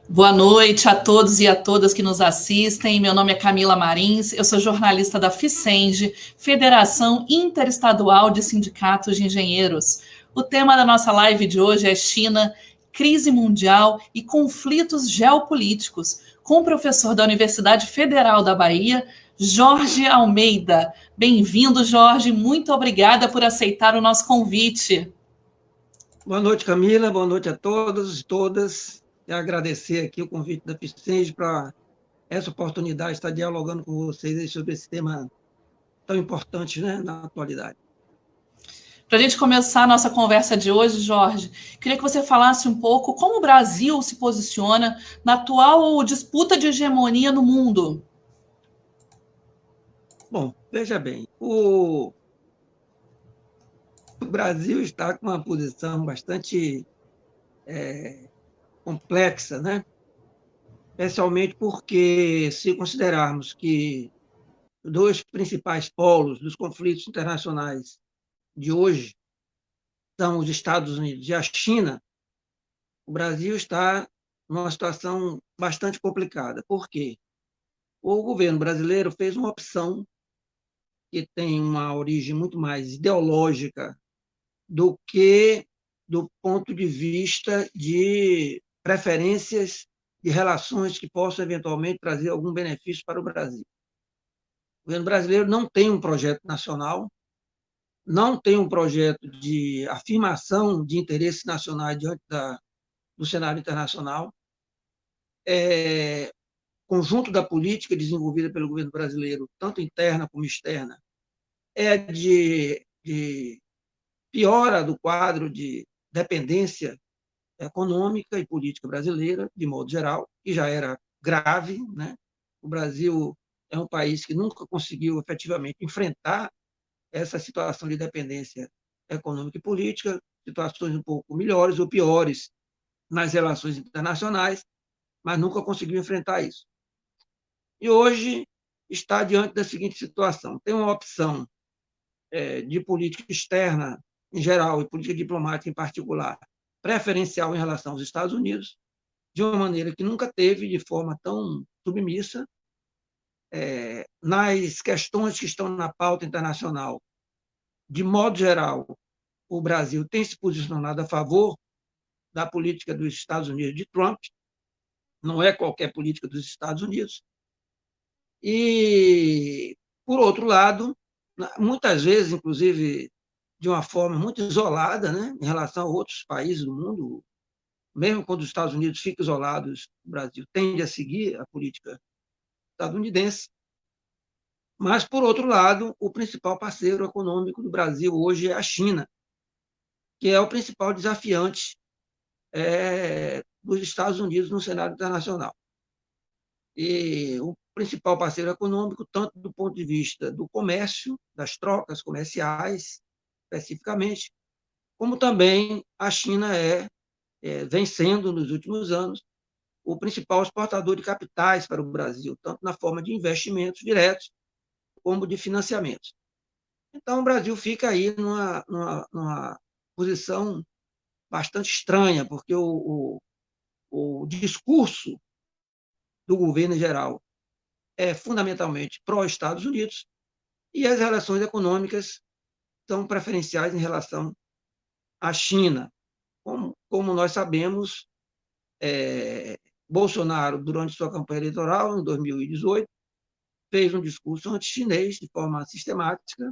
Boa noite a todos e a todas que nos assistem. Meu nome é Camila Marins, eu sou jornalista da FICENGE, Federação Interestadual de Sindicatos de Engenheiros. O tema da nossa live de hoje é China, crise mundial e conflitos geopolíticos, com o professor da Universidade Federal da Bahia, Jorge Almeida. Bem-vindo, Jorge. Muito obrigada por aceitar o nosso convite. Boa noite, Camila. Boa noite a todos e todas. E agradecer aqui o convite da FICENGE para essa oportunidade de estar dialogando com vocês sobre esse tema tão importante, né, na atualidade. Para a gente começar a nossa conversa de hoje, Jorge, queria que você falasse um pouco como o Brasil se posiciona na atual disputa de hegemonia no mundo. Bom, veja bem, o Brasil está com uma posição bastante complexa, né? Especialmente porque, se considerarmos que os dois principais polos dos conflitos internacionais de hoje são os Estados Unidos e a China, o Brasil está numa situação bastante complicada. Por quê? O governo brasileiro fez uma opção que tem uma origem muito mais ideológica do que do ponto de vista de preferências de relações que possam eventualmente trazer algum benefício para o Brasil. O governo brasileiro não tem um projeto nacional, não tem um projeto de afirmação de interesses nacionais diante do cenário internacional. Conjunto da política desenvolvida pelo governo brasileiro, tanto interna como externa, é de piora do quadro de dependência econômica e política brasileira, de modo geral, que já era grave, né? O Brasil é um país que nunca conseguiu efetivamente enfrentar essa situação de dependência econômica e política, situações um pouco melhores ou piores nas relações internacionais, mas nunca conseguiu enfrentar isso. E hoje está diante da seguinte situação: tem uma opção de política externa em geral e política diplomática em particular, preferencial em relação aos Estados Unidos, de uma maneira que nunca teve, de forma tão submissa, nas questões que estão na pauta internacional. De modo geral, o Brasil tem se posicionado a favor da política dos Estados Unidos de Trump, não é qualquer política dos Estados Unidos. E, por outro lado, muitas vezes, inclusive, de uma forma muito isolada, né, em relação a outros países do mundo, mesmo quando os Estados Unidos ficam isolados, o Brasil tende a seguir a política estadunidense. Mas, por outro lado, o principal parceiro econômico do Brasil hoje é a China, que é o principal desafiante dos Estados Unidos no cenário internacional. E o principal parceiro econômico, tanto do ponto de vista do comércio, das trocas comerciais, especificamente, como também a China vem sendo, nos últimos anos, o principal exportador de capitais para o Brasil, tanto na forma de investimentos diretos, como de financiamentos. Então, o Brasil fica aí numa posição bastante estranha, porque o discurso do governo em geral é fundamentalmente pró-Estados Unidos e as relações econômicas são preferenciais em relação à China. Como nós sabemos, Bolsonaro, durante sua campanha eleitoral, em 2018, fez um discurso anti-chinês de forma sistemática.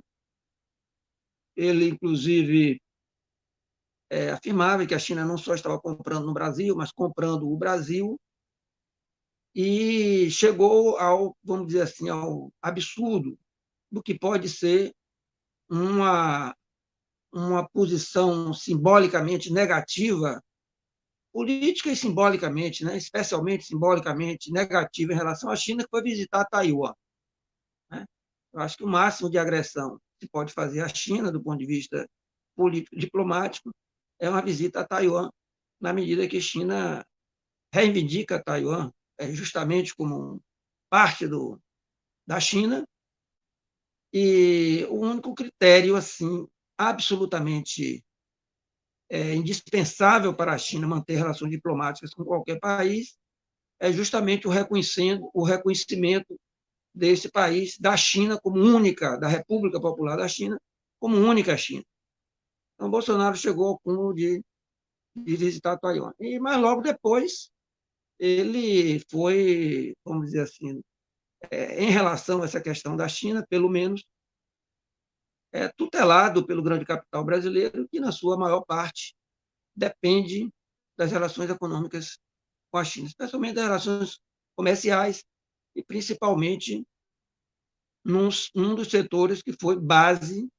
Ele, inclusive, afirmava que a China não só estava comprando no Brasil, mas comprando o Brasil, e chegou ao, vamos dizer assim, ao absurdo do que pode ser uma posição simbolicamente negativa, política e simbolicamente, né, especialmente simbolicamente negativa em relação à China, que foi visitar Taiwan. Né? Eu acho que o máximo de agressão que se pode fazer à China, do ponto de vista político diplomático, é uma visita a Taiwan, na medida que a China reivindica Taiwan justamente como parte da China, e o único critério assim absolutamente indispensável para a China manter relações diplomáticas com qualquer país é justamente o reconhecimento desse país, da China como única, da República Popular da China, como única China. Então, Bolsonaro chegou ao cúmulo de visitar Taiwan. Mas logo depois, ele foi, vamos dizer assim, em relação a essa questão da China, pelo menos, tutelado pelo grande capital brasileiro, que, na sua maior parte, depende das relações econômicas com a China, especialmente das relações comerciais e, principalmente, num dos setores que foi base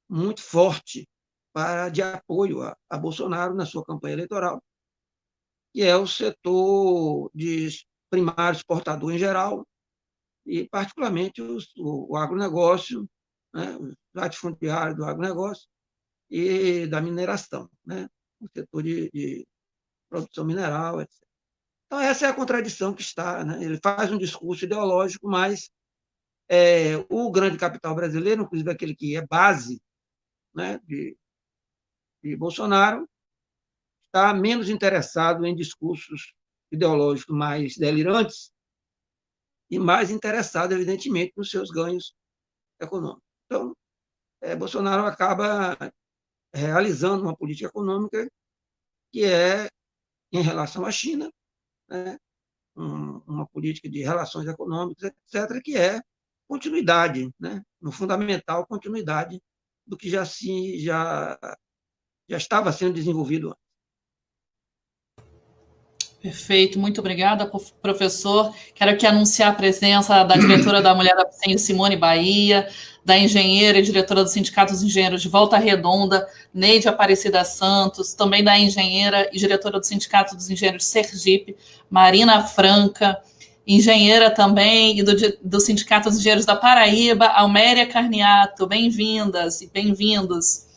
muito forte de apoio a Bolsonaro na sua campanha eleitoral, que é o setor de primário exportador em geral, e particularmente o agronegócio, né, o latifundiário do agronegócio e da mineração, né, o setor de produção mineral, etc. Então, essa é a contradição que está. Né? Ele faz um discurso ideológico, mas o grande capital brasileiro, inclusive aquele que é base, né, de Bolsonaro, está menos interessado em discursos ideológicos mais delirantes e mais interessado, evidentemente, nos seus ganhos econômicos. Então, Bolsonaro acaba realizando uma política econômica que é, em relação à China, né, uma política de relações econômicas, etc., que é continuidade, né, no fundamental, continuidade do que já estava sendo desenvolvido antes. Perfeito, muito obrigada, professor. Quero aqui anunciar a presença da diretora da Mulher da Vicente, Simone Bahia, da engenheira e diretora do Sindicato dos Engenheiros de Volta Redonda, Neide Aparecida Santos, também da engenheira e diretora do Sindicato dos Engenheiros de Sergipe, Marina Franca, engenheira também e do Sindicato dos Engenheiros da Paraíba, Alméria Carniato. Bem-vindas e bem-vindos.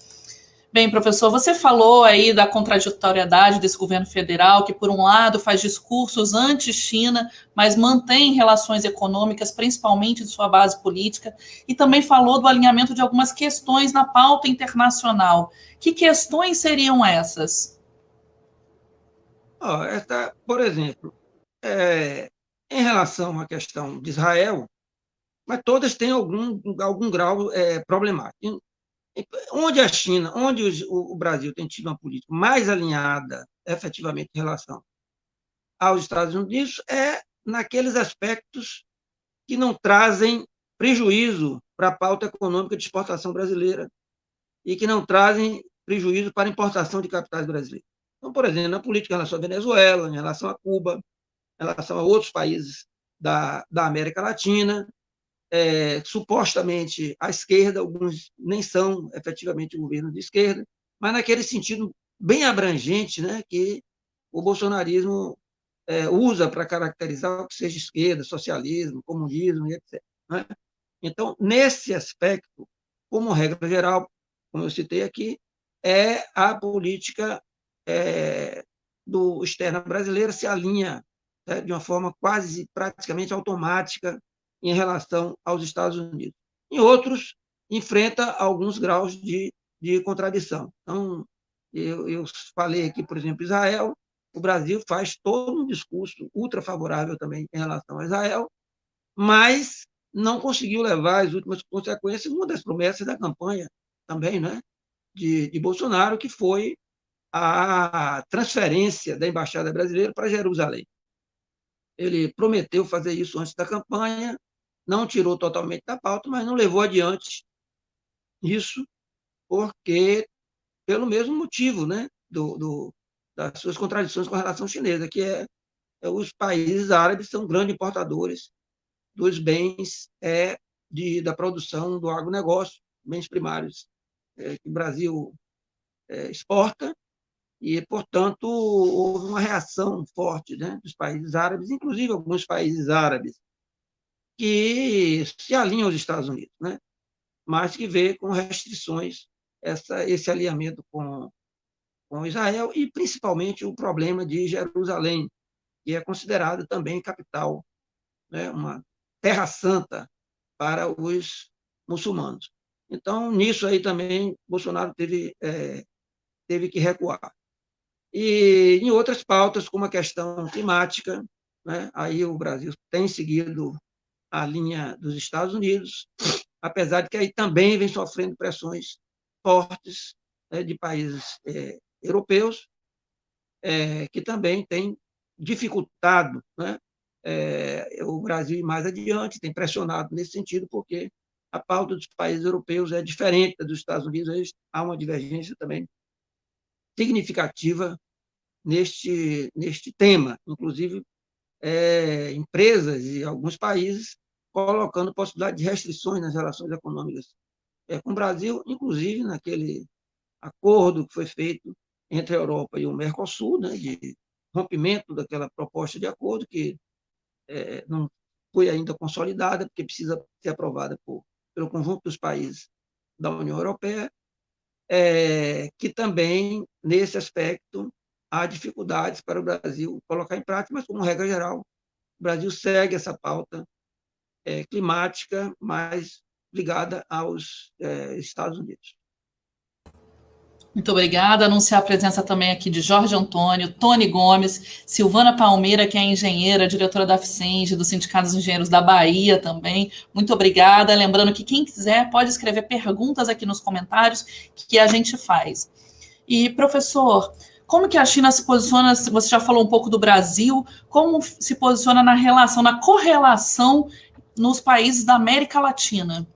Bem, professor, você falou aí da contraditoriedade desse governo federal, que, por um lado, faz discursos anti-China, mas mantém relações econômicas, principalmente de sua base política, e também falou do alinhamento de algumas questões na pauta internacional. Que questões seriam essas? Por exemplo, em relação à questão de Israel, mas todas têm algum grau problemático. Onde a China, onde o Brasil tem tido uma política mais alinhada, efetivamente, em relação aos Estados Unidos, é naqueles aspectos que não trazem prejuízo para a pauta econômica de exportação brasileira e que não trazem prejuízo para a importação de capitais brasileiros. Então, por exemplo, na política em relação à Venezuela, em relação a Cuba, em relação a outros países da América Latina, supostamente à esquerda, alguns nem são efetivamente governos de esquerda, mas naquele sentido bem abrangente, né, que o bolsonarismo usa para caracterizar o que seja esquerda, socialismo, comunismo, etc. Né? Então, nesse aspecto, como regra geral, como eu citei aqui, a política do externa brasileira se alinha de uma forma quase praticamente automática em relação aos Estados Unidos. Em outros, enfrenta alguns graus de contradição. Então, eu falei aqui, por exemplo, Israel, o Brasil faz todo um discurso ultra favorável também em relação a Israel, mas não conseguiu levar as últimas consequências, uma das promessas da campanha também, né, de Bolsonaro, que foi a transferência da embaixada brasileira para Jerusalém. Ele prometeu fazer isso antes da campanha, não tirou totalmente da pauta, mas não levou adiante isso, porque pelo mesmo motivo, né, das suas contradições com a relação chinesa, que os países árabes são grandes importadores dos bens da produção do agronegócio, bens primários que o Brasil exporta, e, portanto, houve uma reação forte, né, dos países árabes, inclusive alguns países árabes, que se alinham aos Estados Unidos, né, mas que vê com restrições esse alinhamento com Israel e, principalmente, o problema de Jerusalém, que é considerada também capital, né, uma terra santa para os muçulmanos. Então, nisso aí também, Bolsonaro teve que recuar. E em outras pautas, como a questão climática, né? Aí o Brasil tem seguido a linha dos Estados Unidos, apesar de que aí também vem sofrendo pressões fortes, né, de países europeus, que também têm dificultado, né, o Brasil ir mais adiante, tem pressionado nesse sentido, porque a pauta dos países europeus é diferente da dos Estados Unidos, há uma divergência também significativa neste tema, inclusive empresas e alguns países colocando possibilidade de restrições nas relações econômicas com o Brasil, inclusive naquele acordo que foi feito entre a Europa e o Mercosul, né, de rompimento daquela proposta de acordo que não foi ainda consolidada, porque precisa ser aprovada pelo conjunto dos países da União Europeia, que também, nesse aspecto, há dificuldades para o Brasil colocar em prática, mas, como regra geral, o Brasil segue essa pauta climática mais ligada aos Estados Unidos. Muito obrigada. Anunciar a presença também aqui de Jorge Antônio, Tony Gomes, Silvana Palmeira, que é engenheira, diretora da FICENGE, do Sindicato dos Engenheiros da Bahia também. Muito obrigada. Lembrando que quem quiser pode escrever perguntas aqui nos comentários que a gente faz. E, professor, como que a China se posiciona, você já falou um pouco do Brasil, como se posiciona na relação, na correlação nos países da América Latina?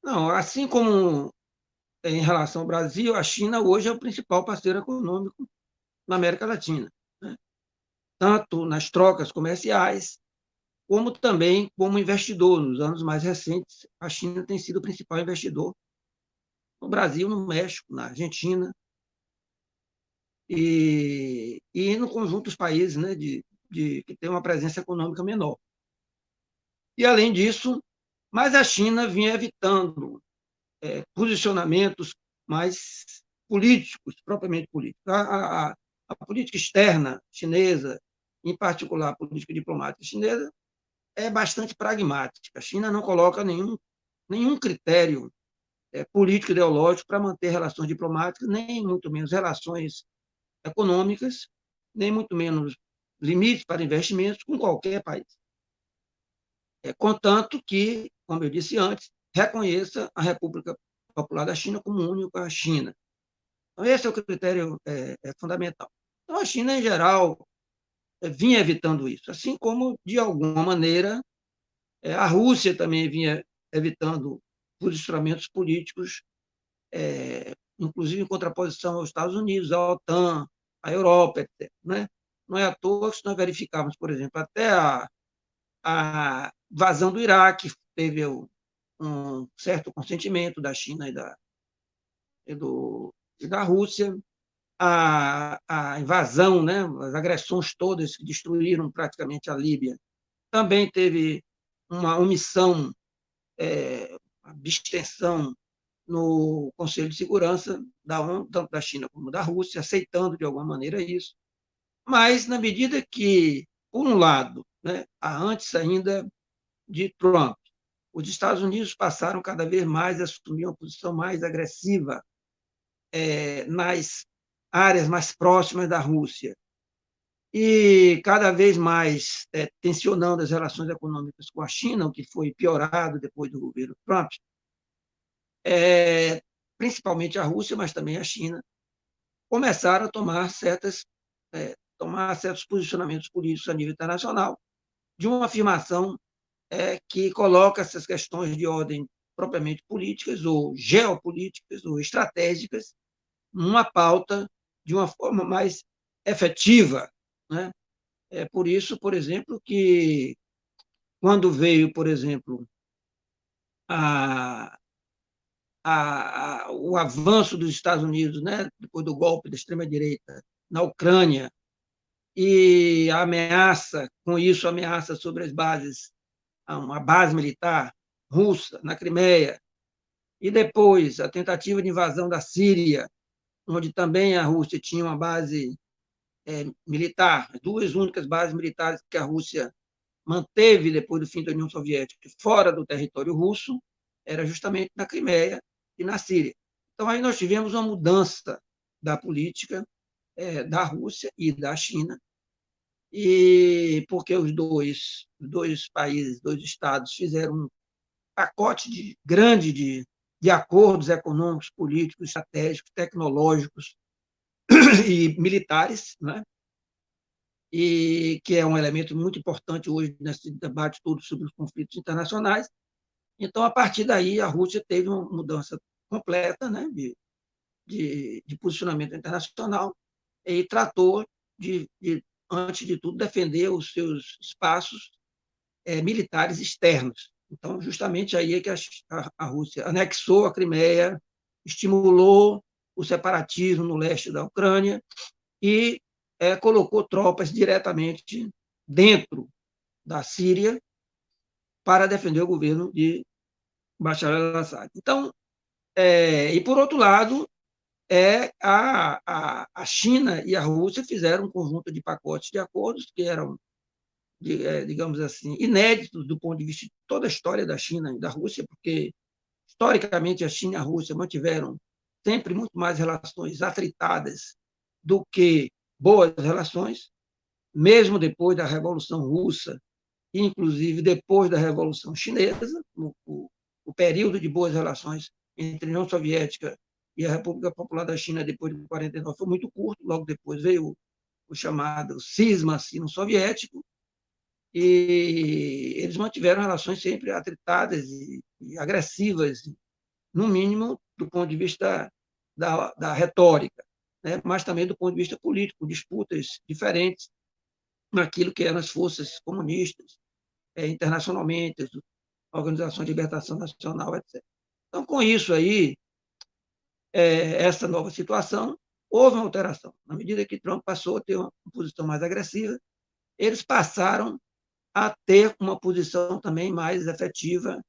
Não, assim como em relação ao Brasil, a China hoje é o principal parceiro econômico na América Latina, né? Tanto nas trocas comerciais, como também como investidor. Nos anos mais recentes, a China tem sido o principal investidor no Brasil, no México, na Argentina e no conjunto dos países, né, que tem uma presença econômica menor. E, além disso, mas a China vinha evitando posicionamentos mais políticos, propriamente políticos. A política externa chinesa, em particular a política diplomática chinesa, é bastante pragmática. A China não coloca nenhum critério político ideológico para manter relações diplomáticas, nem muito menos relações econômicas, nem muito menos limites para investimentos com qualquer país. Contanto que, como eu disse antes, reconheça a República Popular da China como única China. Então, esse é o critério fundamental. Então, a China, em geral, vinha evitando isso, assim como, de alguma maneira, a Rússia também vinha evitando posicionamentos políticos, inclusive em contraposição aos Estados Unidos, à OTAN, à Europa, etc. Né? Não é à toa que, se nós verificarmos, por exemplo, até a invasão do Iraque, teve um certo consentimento da China e da Rússia, a invasão, né, as agressões todas que destruíram praticamente a Líbia, também teve uma omissão, abstenção no Conselho de Segurança da ONU, tanto da China como da Rússia, aceitando de alguma maneira isso. Mas, na medida que, por um lado, né, antes ainda de Trump, os Estados Unidos passaram cada vez mais a assumir uma posição mais agressiva nas áreas mais próximas da Rússia e cada vez mais tensionando as relações econômicas com a China, o que foi piorado depois do governo Trump, principalmente a Rússia, mas também a China, começaram a tomar certos posicionamentos políticos a nível internacional, de uma afirmação que coloca essas questões de ordem propriamente políticas ou geopolíticas ou estratégicas numa pauta de uma forma mais efetiva, né? É por isso, por exemplo, que quando veio, por exemplo, o avanço dos Estados Unidos, né, depois do golpe da extrema-direita na Ucrânia, e a ameaça, com isso, a ameaça sobre as bases, uma base militar russa na Crimeia, e depois a tentativa de invasão da Síria, onde também a Rússia tinha uma base militar, duas únicas bases militares que a Rússia manteve depois do fim da União Soviética fora do território russo, era justamente na Crimeia e na Síria. Então, aí nós tivemos uma mudança da política da Rússia e da China, e porque os dois países, dois estados, fizeram um pacote grande de acordos econômicos, políticos, estratégicos, tecnológicos e militares, né? E que é um elemento muito importante hoje nesse debate todo sobre os conflitos internacionais. Então, a partir daí, a Rússia teve uma mudança completa, né, de posicionamento internacional e tratou antes de tudo, defender os seus espaços militares externos. Então, justamente aí é que a Rússia anexou a Crimeia, estimulou o separatismo no leste da Ucrânia e colocou tropas diretamente dentro da Síria para defender o governo de Bashar al-Assad. Então, e por outro lado, a China e a Rússia fizeram um conjunto de pacotes de acordos que eram, digamos assim, inéditos do ponto de vista de toda a história da China e da Rússia, porque, historicamente, a China e a Rússia mantiveram sempre muito mais relações atritadas do que boas relações, mesmo depois da Revolução Russa, inclusive depois da Revolução Chinesa, o período de boas relações entre a União Soviética e a República Popular da China depois de 1949 foi muito curto, logo depois veio o chamado cisma sino-soviético, e eles mantiveram relações sempre atritadas e agressivas, no mínimo do ponto de vista da retórica, né? Mas também do ponto de vista político, disputas diferentes naquilo que eram as forças comunistas, internacionalmente, a Organização de Libertação Nacional, etc. Então, com isso aí, essa nova situação, houve uma alteração. Na medida que Trump passou a ter uma posição mais agressiva, eles passaram a ter uma posição também mais efetiva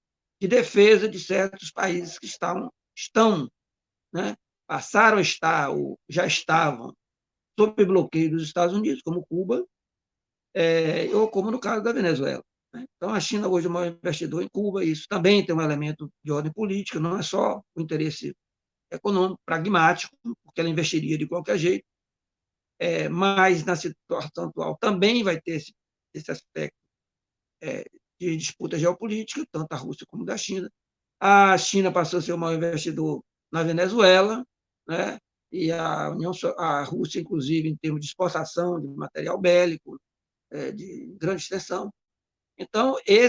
de defesa de certos países que estão, né, passaram a estar, ou já estavam, sob bloqueio dos Estados Unidos, como Cuba, ou como no caso da Venezuela. Né? Então, a China hoje é o maior investidor em Cuba, e isso também tem um elemento de ordem política, não é só o interesse econômico, pragmático, porque ela investiria de qualquer jeito, mas na situação atual também vai ter esse aspecto de disputa geopolítica, tanto da Rússia como da China. A China passou a ser o maior investidor na Venezuela, né? E a Rússia, inclusive, em termos de exportação de material bélico, de grande extensão. Então, e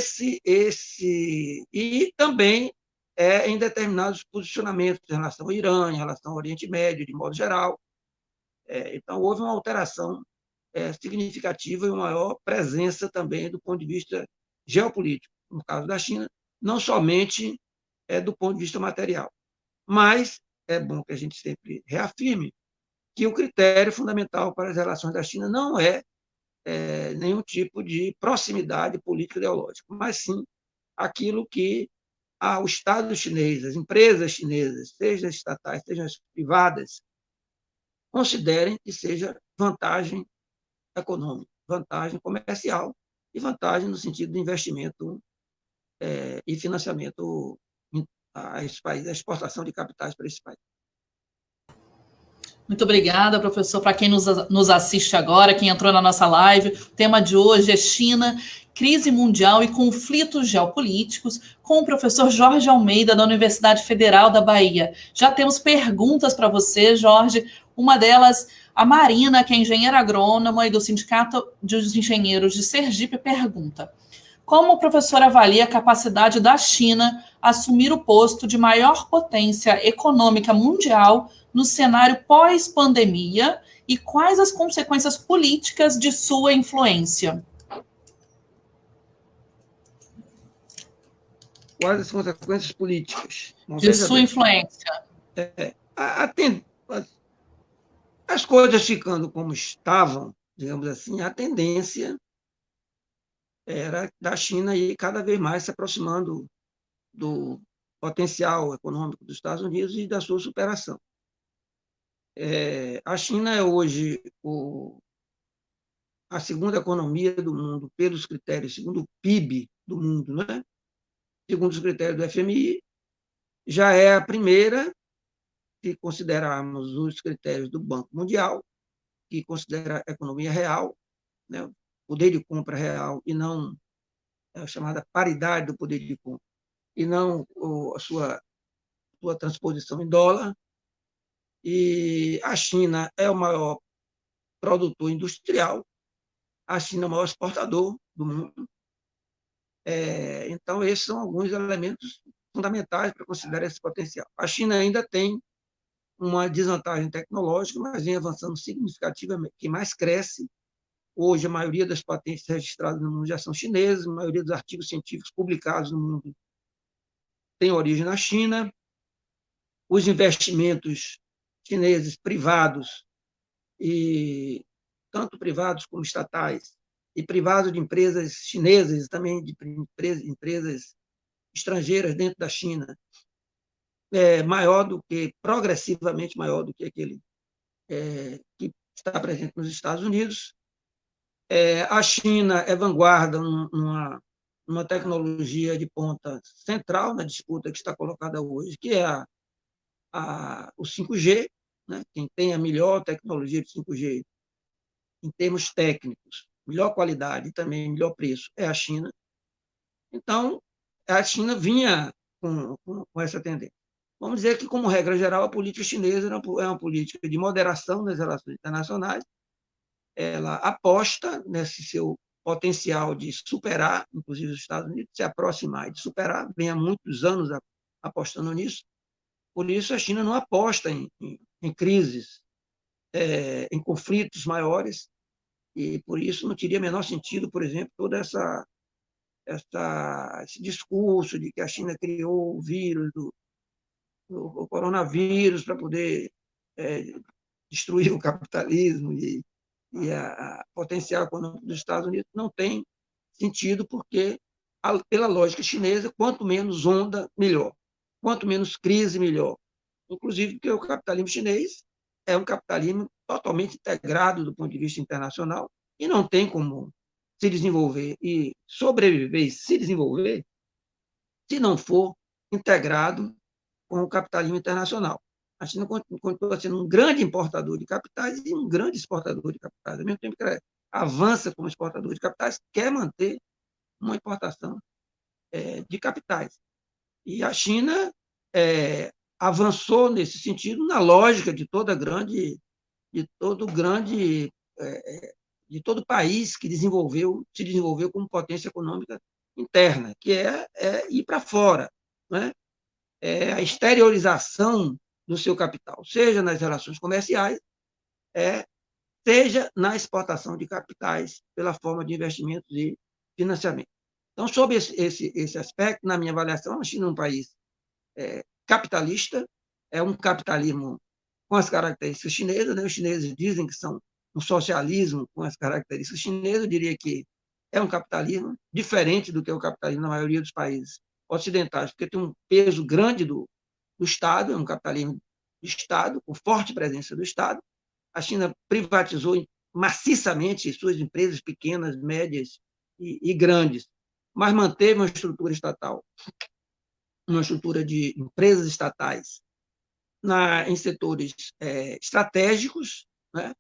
também em determinados posicionamentos em relação ao Irã, em relação ao Oriente Médio, de modo geral. Então, houve uma alteração significativa e uma maior presença também do ponto de vista geopolítico, no caso da China, não somente do ponto de vista material. Mas é bom que a gente sempre reafirme que o critério fundamental para as relações da China não é nenhum tipo de proximidade política ideológica, mas sim aquilo que o Estado chinês, as empresas chinesas, sejam estatais, sejam privadas, considerem que seja vantagem econômica, vantagem comercial e vantagem no sentido de investimento e financiamento a esse país, a exportação de capitais para esse país. Muito obrigada, professor. Para quem nos assiste agora, quem entrou na nossa live, o tema de hoje é China, crise mundial e conflitos geopolíticos, com o professor Jorge Almeida, da Universidade Federal da Bahia. Já temos perguntas para você, Jorge. Uma delas, a Marina, que é engenheira agrônoma e do Sindicato dos Engenheiros de Sergipe, pergunta: como o professor avalia a capacidade da China assumir o posto de maior potência econômica mundial no cenário pós-pandemia e quais as consequências políticas de sua influência? Quais as consequências políticas? De sua influência. As coisas ficando como estavam, digamos assim, a tendência era da China ir cada vez mais se aproximando do potencial econômico dos Estados Unidos e da sua superação. A China é hoje a segunda economia do mundo pelos critérios, segundo o PIB do mundo, né? Segundo os critérios do FMI, já é a primeira, se considerarmos os critérios do Banco Mundial, que considera a economia real, né? poder de compra real e não a chamada paridade do poder de compra, e não a sua transposição em dólar. E a China é o maior produtor industrial, a China é o maior exportador do mundo. Então, esses são alguns elementos fundamentais para considerar esse potencial. A China ainda tem uma desvantagem tecnológica, mas vem avançando significativamente, que mais cresce. Hoje, a maioria das patentes registradas no mundo já são chinesas, a maioria dos artigos científicos publicados no mundo tem origem na China. Os investimentos chineses privados, e tanto privados como estatais, e privados de empresas chinesas, também de empresas estrangeiras dentro da China, progressivamente maior do que aquele que está presente nos Estados Unidos. A China é vanguarda numa tecnologia de ponta central na disputa que está colocada hoje, que é o 5G, né? Quem tem a melhor tecnologia de 5G em termos técnicos, melhor qualidade e também melhor preço é a China. Então, a China vinha com essa tendência. Vamos dizer que, como regra geral, a política chinesa é uma política de moderação nas relações internacionais. Ela aposta nesse seu potencial de superar, inclusive os Estados Unidos, se aproximar e de superar, vem há muitos anos apostando nisso. Por isso, a China não aposta em crises, em conflitos maiores, e por isso não teria menor sentido, por exemplo, todo esse discurso de que a China criou o vírus, o coronavírus, para poder destruir o capitalismo e a potencial econômico dos Estados Unidos. Não tem sentido, porque, pela lógica chinesa, quanto menos onda, melhor. Quanto menos crise, melhor. Inclusive porque o capitalismo chinês é um capitalismo totalmente integrado do ponto de vista internacional e não tem como se desenvolver e sobreviver e se desenvolver se não for integrado com o capitalismo internacional. A China continua sendo um grande importador de capitais e um grande exportador de capitais. Ao mesmo tempo que ela avança como exportador de capitais, quer manter uma importação de capitais. E a China avançou nesse sentido na lógica de todo país que se desenvolveu como potência econômica interna, que é ir para fora, né? A exteriorização do seu capital, seja nas relações comerciais, seja na exportação de capitais pela forma de investimentos e financiamento. Então, sob esse aspecto, na minha avaliação, a China é um país capitalista, é um capitalismo com as características chinesas, né? Os chineses dizem que são um socialismo com as características chinesas. Eu diria que é um capitalismo diferente do que é o capitalismo na maioria dos países ocidentais, porque tem um peso grande do Estado, é um capitalismo de Estado, com forte presença do Estado. A China privatizou maciçamente suas empresas pequenas, médias e grandes, mas manteve uma estrutura estatal, uma estrutura de empresas estatais em setores estratégicos, né,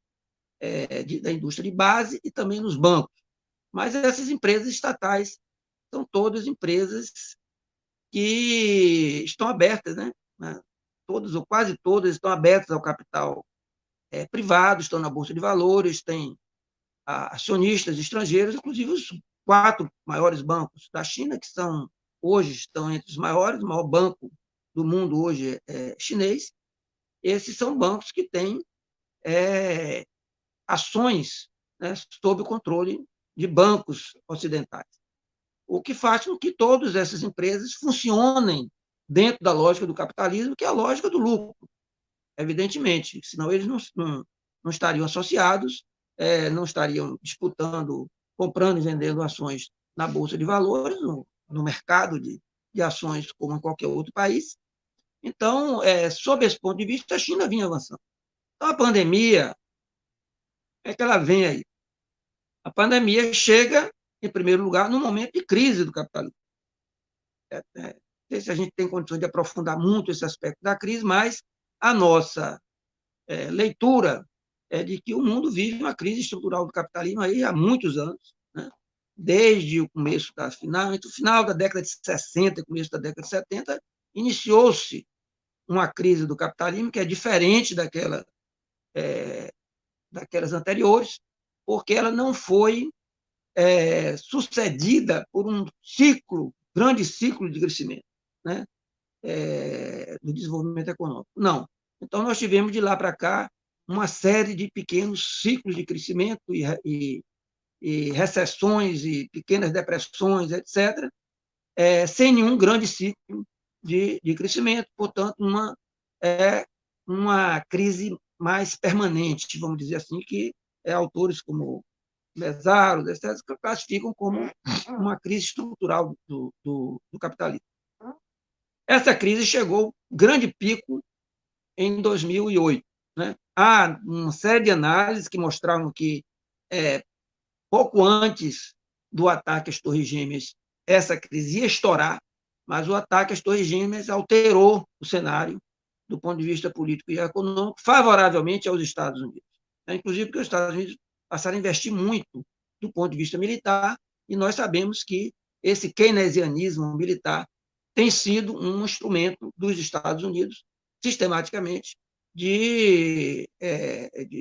da indústria de base e também nos bancos. Mas essas empresas estatais são todas empresas que estão abertas, né? Todas ou quase todas estão abertas ao capital privado, estão na Bolsa de Valores, têm acionistas estrangeiros, inclusive os 4 maiores bancos da China, que hoje estão entre os maiores, o maior banco do mundo hoje é chinês. Esses são bancos que têm ações, né, sob o controle de bancos ocidentais, o que faz com que todas essas empresas funcionem dentro da lógica do capitalismo, que é a lógica do lucro, evidentemente, senão eles não estariam associados, não estariam disputando, comprando e vendendo ações na Bolsa de Valores, no mercado de ações, como em qualquer outro país. Então, sob esse ponto de vista, a China vinha avançando. Então, a pandemia, é que ela vem aí. A pandemia chega, em primeiro lugar, num momento de crise do capitalismo. Não sei se a gente tem condições de aprofundar muito esse aspecto da crise, mas a nossa leitura é de que o mundo vive uma crise estrutural do capitalismo aí há muitos anos, né? Desde o começo da final, entre o final da década de 60 e o começo da década de 70, iniciou-se uma crise do capitalismo que é diferente daquelas anteriores, porque ela não foi sucedida por um grande ciclo de crescimento, né? Do desenvolvimento econômico. Não. Então, nós tivemos de lá para cá uma série de pequenos ciclos de crescimento e recessões e pequenas depressões, etc., sem nenhum grande ciclo de crescimento, portanto, uma crise mais permanente, vamos dizer assim, que autores como Mesaros, etc., classificam como uma crise estrutural do capitalismo. Essa crise chegou grande pico em 2008. Né? Há uma série de análises que mostravam que, pouco antes do ataque às Torres Gêmeas, essa crise ia estourar, mas o ataque às Torres Gêmeas alterou o cenário do ponto de vista político e econômico favoravelmente aos Estados Unidos. Inclusive porque os Estados Unidos passaram a investir muito do ponto de vista militar, e nós sabemos que esse keynesianismo militar tem sido um instrumento dos Estados Unidos, sistematicamente,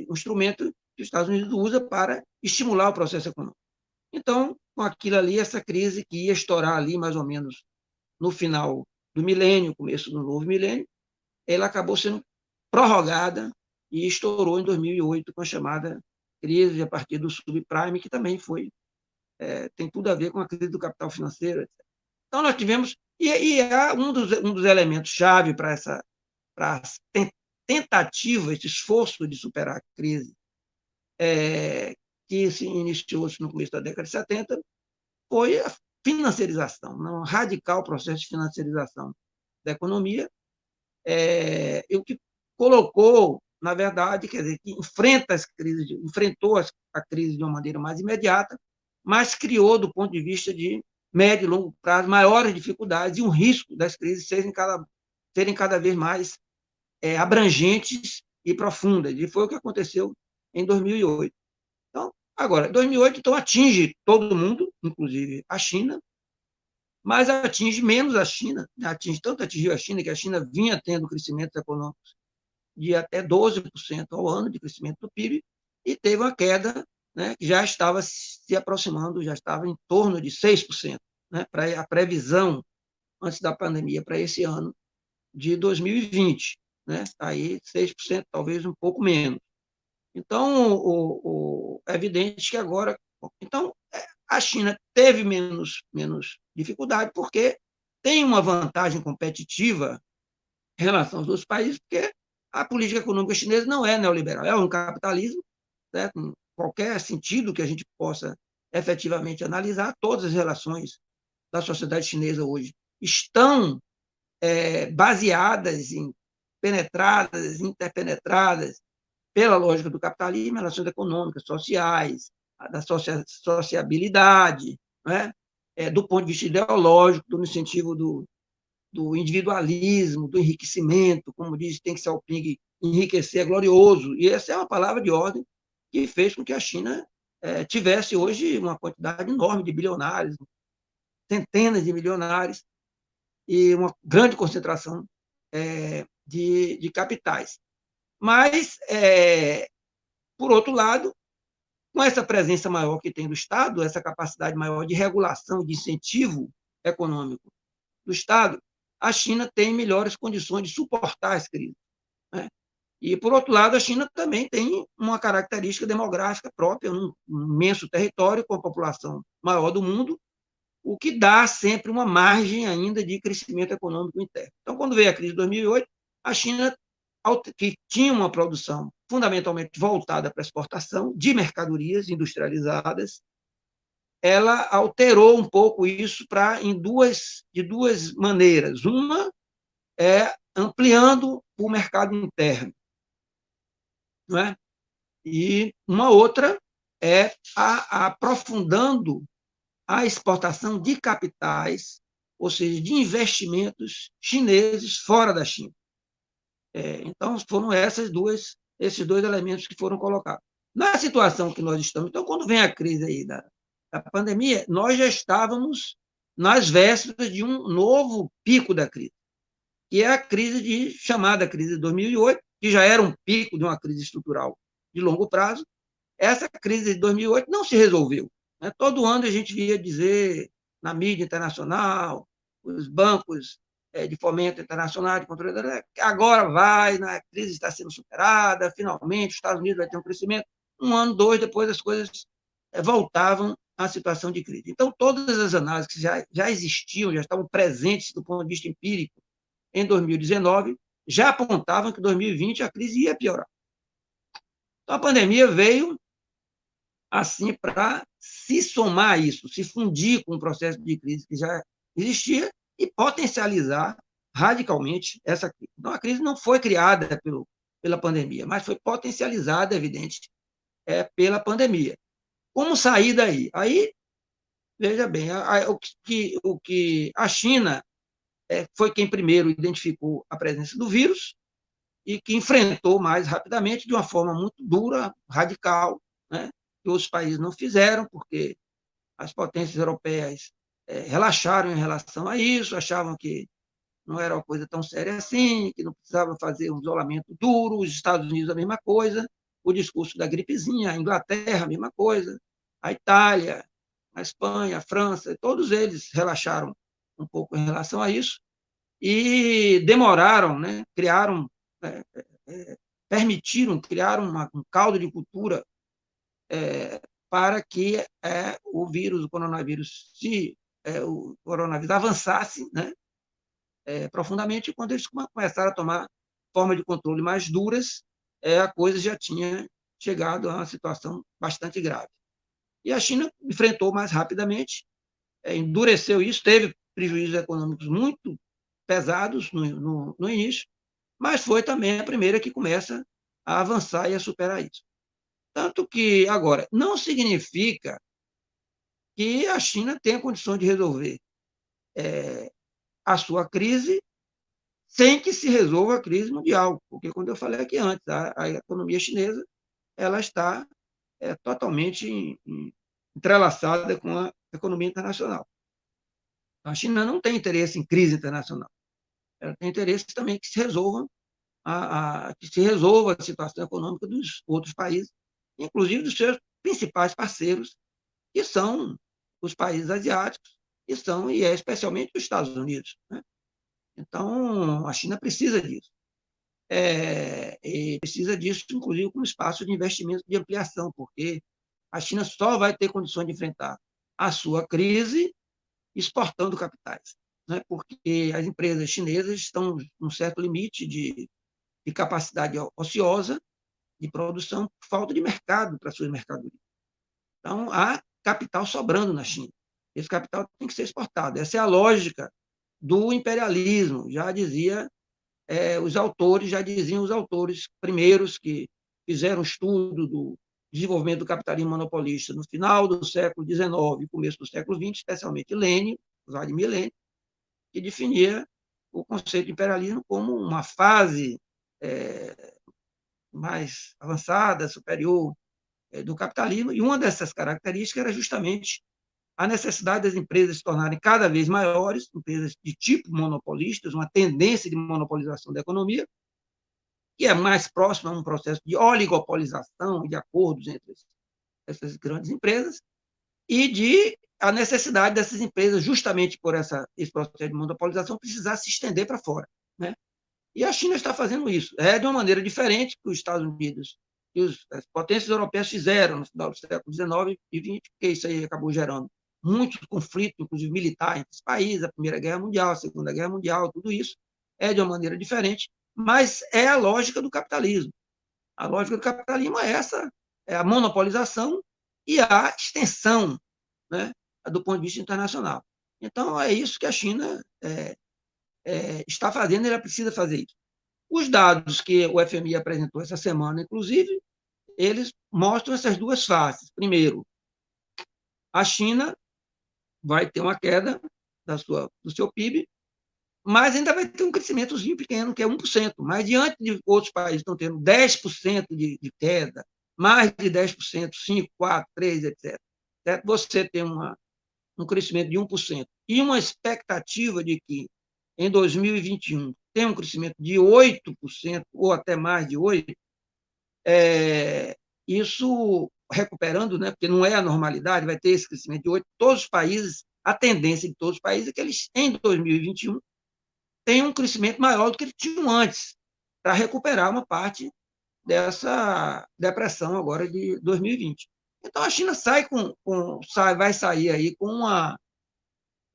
um instrumento que os Estados Unidos usa para estimular o processo econômico. Então, com aquilo ali, essa crise que ia estourar ali mais ou menos no final do milênio, começo do novo milênio, ela acabou sendo prorrogada e estourou em 2008 com a chamada crise a partir do subprime, que também tem tudo a ver com a crise do capital financeiro, etc. Então, nós tivemos, e há um dos elementos-chave para a tentativa, esse esforço de superar a crise, que se iniciou no começo da década de 70, foi a financiarização, um radical processo de financiarização da economia, o que colocou, na verdade, quer dizer, que enfrentou a crise de uma maneira mais imediata, mas criou, do ponto de vista de médio e longo prazo, maiores dificuldades e um risco das crises serem cada vez mais abrangentes e profundas. E foi o que aconteceu em 2008. Então, agora, 2008 então, atinge todo mundo, inclusive a China, mas atinge menos a China, atingiu a China, que a China vinha tendo crescimento econômico de até 12% ao ano de crescimento do PIB, e teve uma queda, né, que já estava se aproximando, já estava em torno de 6%, né, para a previsão, antes da pandemia, para esse ano de 2020. Né, aí 6%, talvez um pouco menos. Então, é evidente que agora... Então, a China teve menos dificuldade, porque tem uma vantagem competitiva em relação aos outros países, porque a política econômica chinesa não é neoliberal, é um capitalismo, certo? Em qualquer sentido que a gente possa efetivamente analisar, todas as relações da sociedade chinesa hoje estão baseadas penetradas, interpenetradas pela lógica do capitalismo, relações econômicas, sociais, da sociabilidade, né? Do ponto de vista ideológico, no incentivo do individualismo, do enriquecimento, como diz Deng Xiaoping, enriquecer é glorioso. E essa é uma palavra de ordem que fez com que a China tivesse hoje uma quantidade enorme de bilionários, centenas de milionários, e uma grande concentração de capitais. Mas, por outro lado, com essa presença maior que tem do Estado, essa capacidade maior de regulação, de incentivo econômico do Estado, a China tem melhores condições de suportar as crises. Né? E, por outro lado, a China também tem uma característica demográfica própria, um imenso território com a população maior do mundo, o que dá sempre uma margem ainda de crescimento econômico interno. Então, quando veio a crise de 2008, a China, que tinha uma produção fundamentalmente voltada para a exportação de mercadorias industrializadas, ela alterou um pouco isso de duas maneiras. Uma é ampliando o mercado interno, não é? E uma outra é aprofundando a exportação de capitais, ou seja, de investimentos chineses fora da China. Então, foram essas duas esses dois elementos que foram colocados. Na situação que nós estamos, então, quando vem a crise aí da pandemia, nós já estávamos nas vésperas de um novo pico da crise, que é a crise chamada crise de 2008, que já era um pico de uma crise estrutural de longo prazo. Essa crise de 2008 não se resolveu, né? Todo ano a gente via dizer na mídia internacional, os bancos de fomento internacional, de controle agora vai, a crise está sendo superada, finalmente os Estados Unidos vai ter um crescimento. Um ano, dois, depois as coisas voltavam à situação de crise. Então, todas as análises que já existiam, já estavam presentes do ponto de vista empírico em 2019, já apontavam que em 2020 a crise ia piorar. Então, a pandemia veio assim para se somar a isso, se fundir com o processo de crise que já existia e potencializar radicalmente essa crise. Então, a crise não foi criada pela pandemia, mas foi potencializada, evidente, pela pandemia. Como sair daí? Aí, veja bem, o que a China foi quem primeiro identificou a presença do vírus e que enfrentou mais rapidamente, de uma forma muito dura, radical, né? Que os países não fizeram, porque as potências europeias relaxaram em relação a isso, achavam que não era uma coisa tão séria assim, que não precisava fazer um isolamento duro, os Estados Unidos a mesma coisa, o discurso da gripezinha, a Inglaterra a mesma coisa, a Itália, a Espanha, a França, todos eles relaxaram um pouco em relação a isso e demoraram, né, criaram, permitiram criar um caldo de cultura para que o coronavírus avançasse, né, profundamente, e quando eles começaram a tomar forma de controle mais duras, a coisa já tinha chegado a uma situação bastante grave. E a China enfrentou mais rapidamente, endureceu isso, teve prejuízos econômicos muito pesados no início, mas foi também a primeira que começa a avançar e a superar isso. Tanto que, agora, não significa que a China tenha condições de resolver a sua crise sem que se resolva a crise mundial, porque, quando eu falei aqui antes, a economia chinesa ela está totalmente entrelaçada com a economia internacional. A China não tem interesse em crise internacional, ela tem interesse também que se resolva a situação econômica dos outros países, inclusive dos seus principais parceiros, que são os países asiáticos, e especialmente os Estados Unidos, né? Então, a China precisa disso. E precisa disso, inclusive, como espaço de investimento de ampliação, porque a China só vai ter condições de enfrentar a sua crise exportando capitais, né? Porque as empresas chinesas estão num certo limite de capacidade ociosa de produção por falta de mercado para suas mercadorias. Então, há capital sobrando na China. Esse capital tem que ser exportado. Essa é a lógica do imperialismo, já diziam os autores primeiros que fizeram estudo do desenvolvimento do capitalismo monopolista no final do século XIX e começo do século XX, especialmente Lênin, Vladimir Lenin, que definia o conceito de imperialismo como uma fase mais avançada, superior do capitalismo, e uma dessas características era justamente a necessidade das empresas se tornarem cada vez maiores, empresas de tipo monopolistas, uma tendência de monopolização da economia, que é mais próxima a um processo de oligopolização e de acordos entre essas grandes empresas, e a necessidade dessas empresas, justamente por esse processo de monopolização, precisar se estender para fora, né? E a China está fazendo isso. De uma maneira diferente que os Estados Unidos e as potências europeias fizeram no final do século XIX e XX, porque isso aí acabou gerando muito conflito, inclusive militar, entre os países, a Primeira Guerra Mundial, a Segunda Guerra Mundial, tudo isso de uma maneira diferente, mas é a lógica do capitalismo. A lógica do capitalismo é essa, é a monopolização e a extensão, né, do ponto de vista internacional. Então, é isso que a China está fazendo, e ela precisa fazer isso. Os dados que o FMI apresentou essa semana, inclusive, eles mostram essas duas faces. Primeiro, a China vai ter uma queda do seu PIB, mas ainda vai ter um crescimentozinho pequeno, que é 1%. Mas diante de outros países que estão tendo 10% de queda, mais de 10%, 5%, 4%, 3%, etc., certo? Você tem um crescimento de 1% e uma expectativa de que em 2021 tem um crescimento de 8%, ou até mais de 8%, isso recuperando, né, porque não é a normalidade, vai ter esse crescimento de 8%. Todos os países, a tendência de todos os países é que eles, em 2021, tenham um crescimento maior do que eles tinham antes, para recuperar uma parte dessa depressão agora de 2020. Então, a China vai sair aí com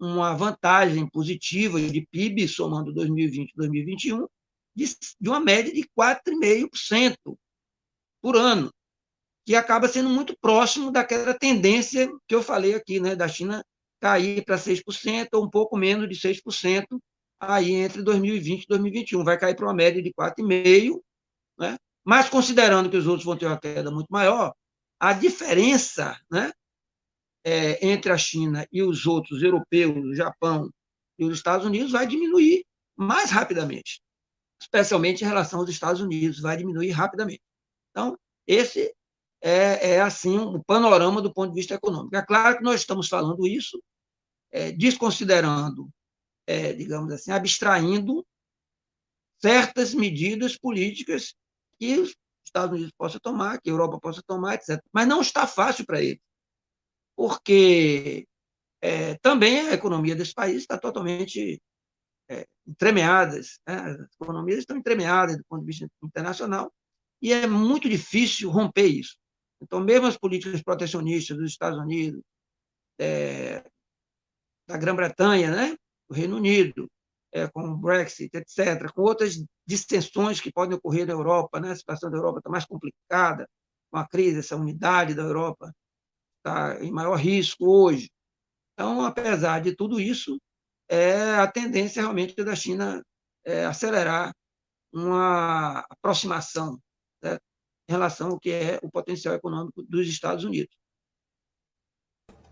uma vantagem positiva de PIB, somando 2020 e 2021, de uma média de 4,5% por ano, que acaba sendo muito próximo daquela tendência que eu falei aqui, né, da China cair para 6%, ou um pouco menos de 6%, aí entre 2020 e 2021. Vai cair para uma média de 4,5%, né? Mas considerando que os outros vão ter uma queda muito maior, a diferença, né, entre a China e os outros europeus, o Japão e os Estados Unidos, vai diminuir mais rapidamente, especialmente em relação aos Estados Unidos, vai diminuir rapidamente. Então, esse assim, o panorama do ponto de vista econômico. É claro que nós estamos falando isso desconsiderando, digamos assim, abstraindo certas medidas políticas que os Estados Unidos possam tomar, que a Europa possa tomar, etc. Mas não está fácil para eles, porque também a economia desse país está totalmente entremeadas, né? As economias estão entremeadas do ponto de vista internacional, e é muito difícil romper isso. Então, mesmo as políticas protecionistas dos Estados Unidos, da Grã-Bretanha, né? Do Reino Unido, com o Brexit, etc., com outras distensões que podem ocorrer na Europa, né? A situação da Europa está mais complicada, com a crise, essa unidade da Europa está em maior risco hoje. Então, apesar de tudo isso, a tendência realmente da China acelerar uma aproximação, né, em relação ao que é o potencial econômico dos Estados Unidos.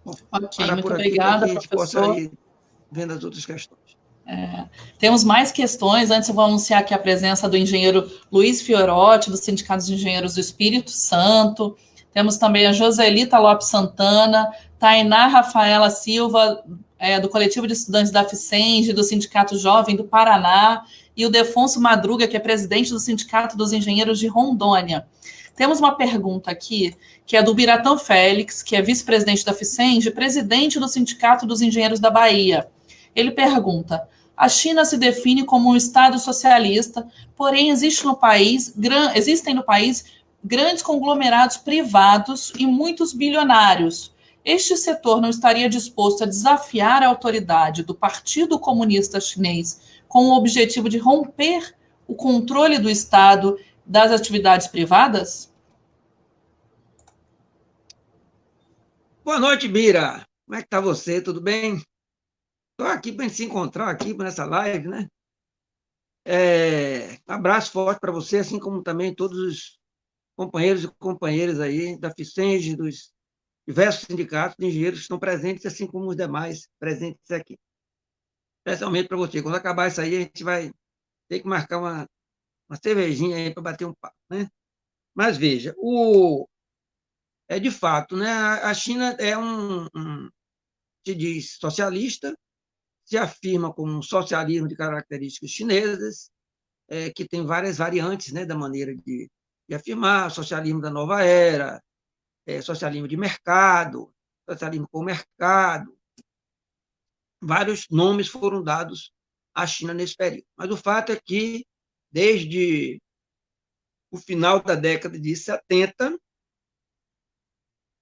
Bom, Ok, parar muito por aqui para que obrigada, a gente possa professor. ir vendo as outras questões. Temos mais questões. Antes eu vou anunciar aqui a presença do engenheiro Luiz Fiorotti, do Sindicato dos Engenheiros do Espírito Santo. Temos também a Joselita Lopes Santana, Tainá Rafaela Silva, do Coletivo de Estudantes da FICENGE, do Sindicato Jovem do Paraná, e o Defonso Madruga, que é presidente do Sindicato dos Engenheiros de Rondônia. Temos uma pergunta aqui, que é do Biratã Félix, que é vice-presidente da FICENGE, presidente do Sindicato dos Engenheiros da Bahia. Ele pergunta: a China se define como um Estado socialista, porém existem no país grandes conglomerados privados e muitos bilionários. Este setor não estaria disposto a desafiar a autoridade do Partido Comunista Chinês com o objetivo de romper o controle do Estado das atividades privadas? Boa noite, Bira. Como é que está você? Tudo bem? Estou aqui para a gente se encontrar aqui nessa live, né? Um abraço forte para você, assim como também todos os companheiros e companheiras aí da FICENGE, dos diversos sindicatos de engenheiros que estão presentes, assim como os demais presentes aqui. Especialmente para você. Quando acabar isso aí, a gente vai ter que marcar uma cervejinha aí para bater um papo, né? Mas veja, de fato, né, a China se diz socialista, se afirma como um socialismo de características chinesas, que tem várias variantes, né, da maneira de afirmar: socialismo da nova era, socialismo de mercado, socialismo com mercado. Vários nomes foram dados à China nesse período. Mas o fato é que, desde o final da década de 70,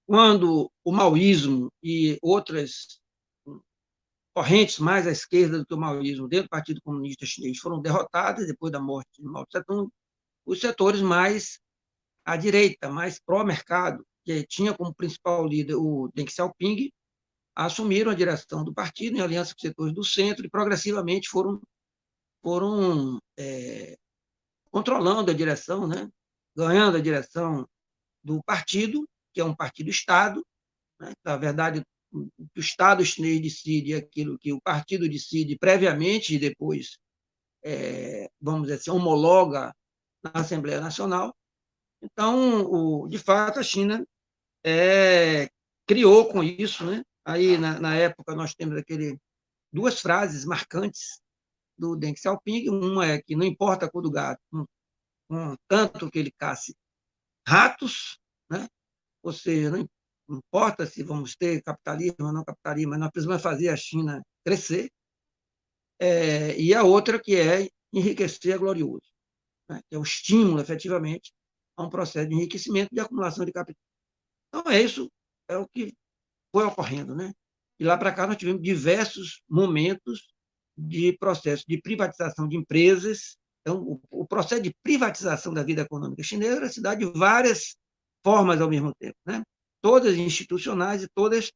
quando o maoísmo e outras correntes mais à esquerda do que o maoísmo dentro do Partido Comunista Chinês foram derrotadas depois da morte de Mao Tse-tung, os setores mais à direita, mais pró-mercado, que tinha como principal líder o Deng Xiaoping, assumiram a direção do partido em aliança com os setores do centro e progressivamente foram controlando a direção, né? Ganhando a direção do partido, que é um partido-estado, né? Na verdade, que o Estado chinês decide, aquilo que o partido decide previamente e depois, vamos dizer assim, homologa na Assembleia Nacional. Então, de fato, a China criou com isso, né? Aí, na época, nós temos duas frases marcantes do Deng Xiaoping. Uma é que não importa a cor do gato, tanto que ele casse ratos, né? Ou seja, não importa se vamos ter capitalismo ou não capitalismo, mas nós precisamos fazer a China crescer. E a outra que é enriquecer é glorioso, né? Que é o estímulo, efetivamente, a um processo de enriquecimento e de acumulação de capital. Então, isso é o que foi ocorrendo, né? E lá para cá nós tivemos diversos momentos de processo de privatização de empresas. Então, o processo de privatização da vida econômica chinesa se dá de várias formas ao mesmo tempo, né? Todas institucionais e todas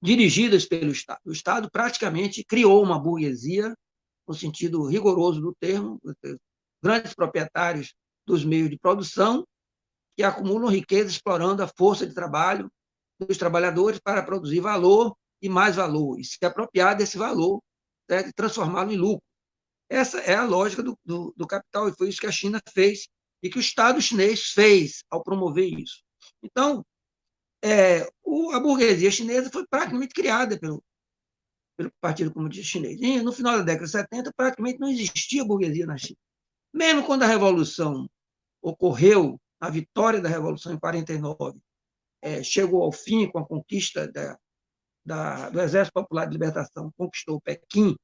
dirigidas pelo Estado. O Estado praticamente criou uma burguesia, no sentido rigoroso do termo, grandes proprietários dos meios de produção, que acumulam riqueza explorando a força de trabalho dos trabalhadores para produzir valor e mais valor, e se apropriar desse valor, certo? E transformá-lo em lucro. Essa é a lógica do capital, e foi isso que a China fez e que o Estado chinês fez ao promover isso. Então, a burguesia chinesa foi praticamente criada pelo Partido Comunista Chinês. E no final da década de 70, praticamente não existia burguesia na China. Mesmo quando a Revolução ocorreu, a vitória da Revolução em 49, chegou ao fim com a conquista do Exército Popular de Libertação, conquistou Pequim,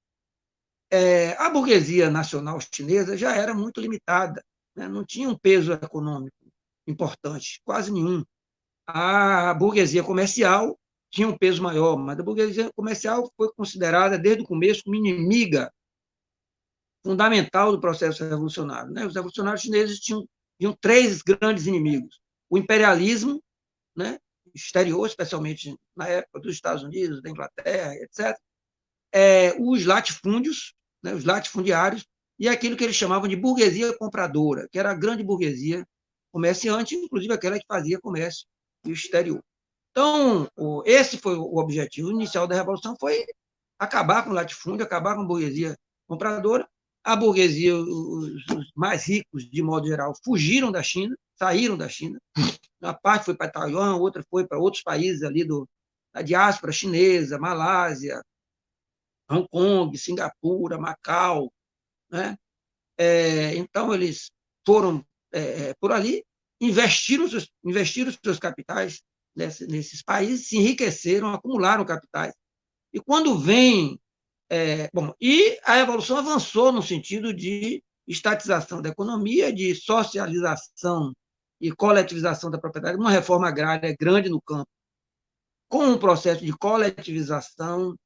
a burguesia nacional chinesa já era muito limitada, né? Não tinha um peso econômico importante, quase nenhum. A burguesia comercial tinha um peso maior, mas a burguesia comercial foi considerada, desde o começo, como inimiga fundamental do processo revolucionário, né? Os revolucionários chineses tinham três grandes inimigos: o imperialismo, né, exterior, especialmente na época dos Estados Unidos, da Inglaterra, etc., os latifúndios, né, os latifundiários, e aquilo que eles chamavam de burguesia compradora, que era a grande burguesia comerciante, inclusive aquela que fazia comércio exterior. Então, esse foi o objetivo inicial da Revolução, foi acabar com o latifúndio, acabar com a burguesia compradora. A burguesia, os mais ricos, de modo geral, fugiram da China, saíram da China. Uma parte foi para Taiwan, outra foi para outros países ali da diáspora chinesa, Malásia, Hong Kong, Singapura, Macau, né? Então, eles foram por ali, investiram seus capitais nesses países, se enriqueceram, acumularam capitais. E quando vem... e a Revolução avançou no sentido de estatização da economia, de socialização e coletivização da propriedade, uma reforma agrária grande no campo, com um processo de coletivização,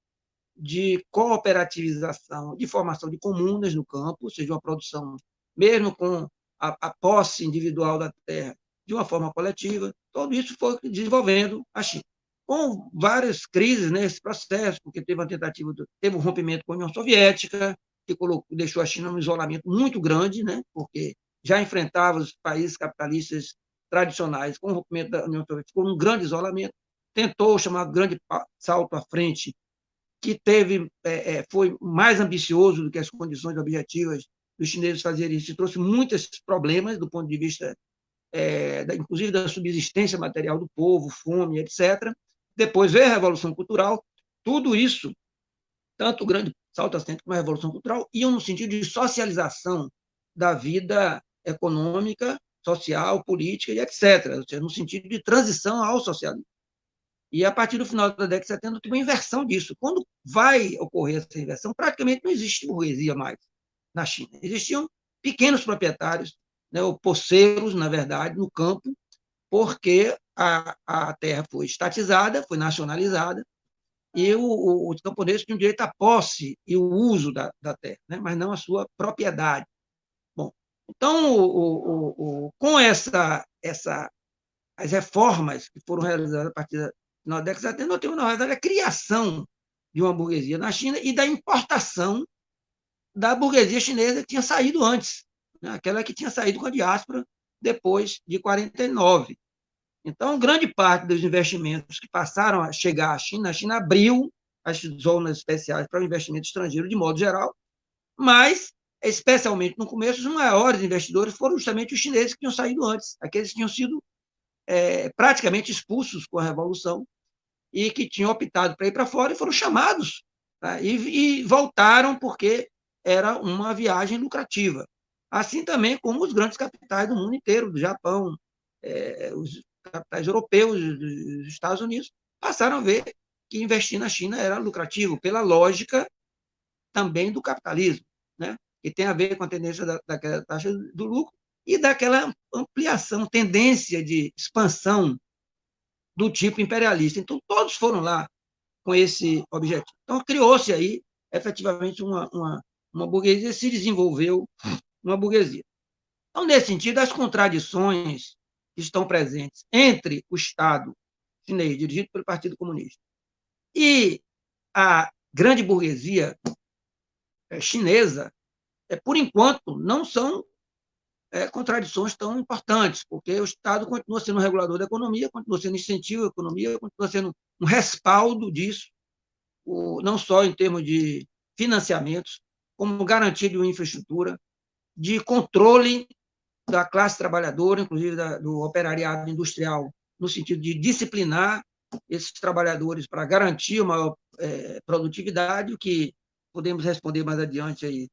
de cooperativização, de formação de comunas no campo, ou seja, uma produção, mesmo com a posse individual da terra, de uma forma coletiva. Tudo isso foi desenvolvendo a China, com várias crises nesse processo, porque teve teve um rompimento com a União Soviética, que deixou a China num isolamento muito grande, né, porque já enfrentava os países capitalistas tradicionais. Com o rompimento da União Soviética, ficou num grande isolamento, tentou chamar grande salto à frente, que foi mais ambicioso do que as condições objetivas dos chineses fazerem isso, e trouxe muitos problemas do ponto de vista, inclusive, da subsistência material do povo, fome, etc. Depois veio a Revolução Cultural. Tudo isso, tanto o grande salto à frente como a Revolução Cultural, iam no sentido de socialização da vida econômica, social, política e etc., ou seja, no sentido de transição ao socialismo. E a partir do final da década de 70 tem uma inversão disso. Quando vai ocorrer essa inversão, praticamente não existe burguesia mais na China. Existiam pequenos proprietários, né, ou poceiros, na verdade, no campo, porque a terra foi estatizada, foi nacionalizada, e os camponeses tinham direito à posse e o uso da terra, né, mas não a sua propriedade. Bom, então, com as reformas que foram realizadas a partir na década de 70, nós temos, na verdade, a criação de uma burguesia na China e da importação da burguesia chinesa que tinha saído antes, né? Aquela que tinha saído com a diáspora depois de 49. Então, grande parte dos investimentos que passaram a chegar à China, a China abriu as zonas especiais para o investimento estrangeiro de modo geral, mas, especialmente no começo, os maiores investidores foram justamente os chineses que tinham saído antes, aqueles que tinham sido praticamente expulsos com a Revolução e que tinham optado para ir para fora e foram chamados, tá? E voltaram porque era uma viagem lucrativa. Assim também como os grandes capitais do mundo inteiro, do Japão, os capitais europeus, dos Estados Unidos, passaram a ver que investir na China era lucrativo, pela lógica também do capitalismo, né? Que tem a ver com a tendência daquela taxa do lucro e daquela ampliação, tendência de expansão do tipo imperialista. Então, todos foram lá com esse objetivo. Então, criou-se aí, efetivamente, uma burguesia, se desenvolveu uma burguesia. Então, nesse sentido, as contradições que estão presentes entre o Estado chinês, dirigido pelo Partido Comunista, e a grande burguesia chinesa, por enquanto, não são contradições tão importantes, porque o Estado continua sendo um regulador da economia, continua sendo incentivo à economia, continua sendo um respaldo disso, não só em termos de financiamentos, como garantia de uma infraestrutura, de controle da classe trabalhadora, inclusive do operariado industrial, no sentido de disciplinar esses trabalhadores para garantir uma maior produtividade, o que podemos responder mais adiante aí.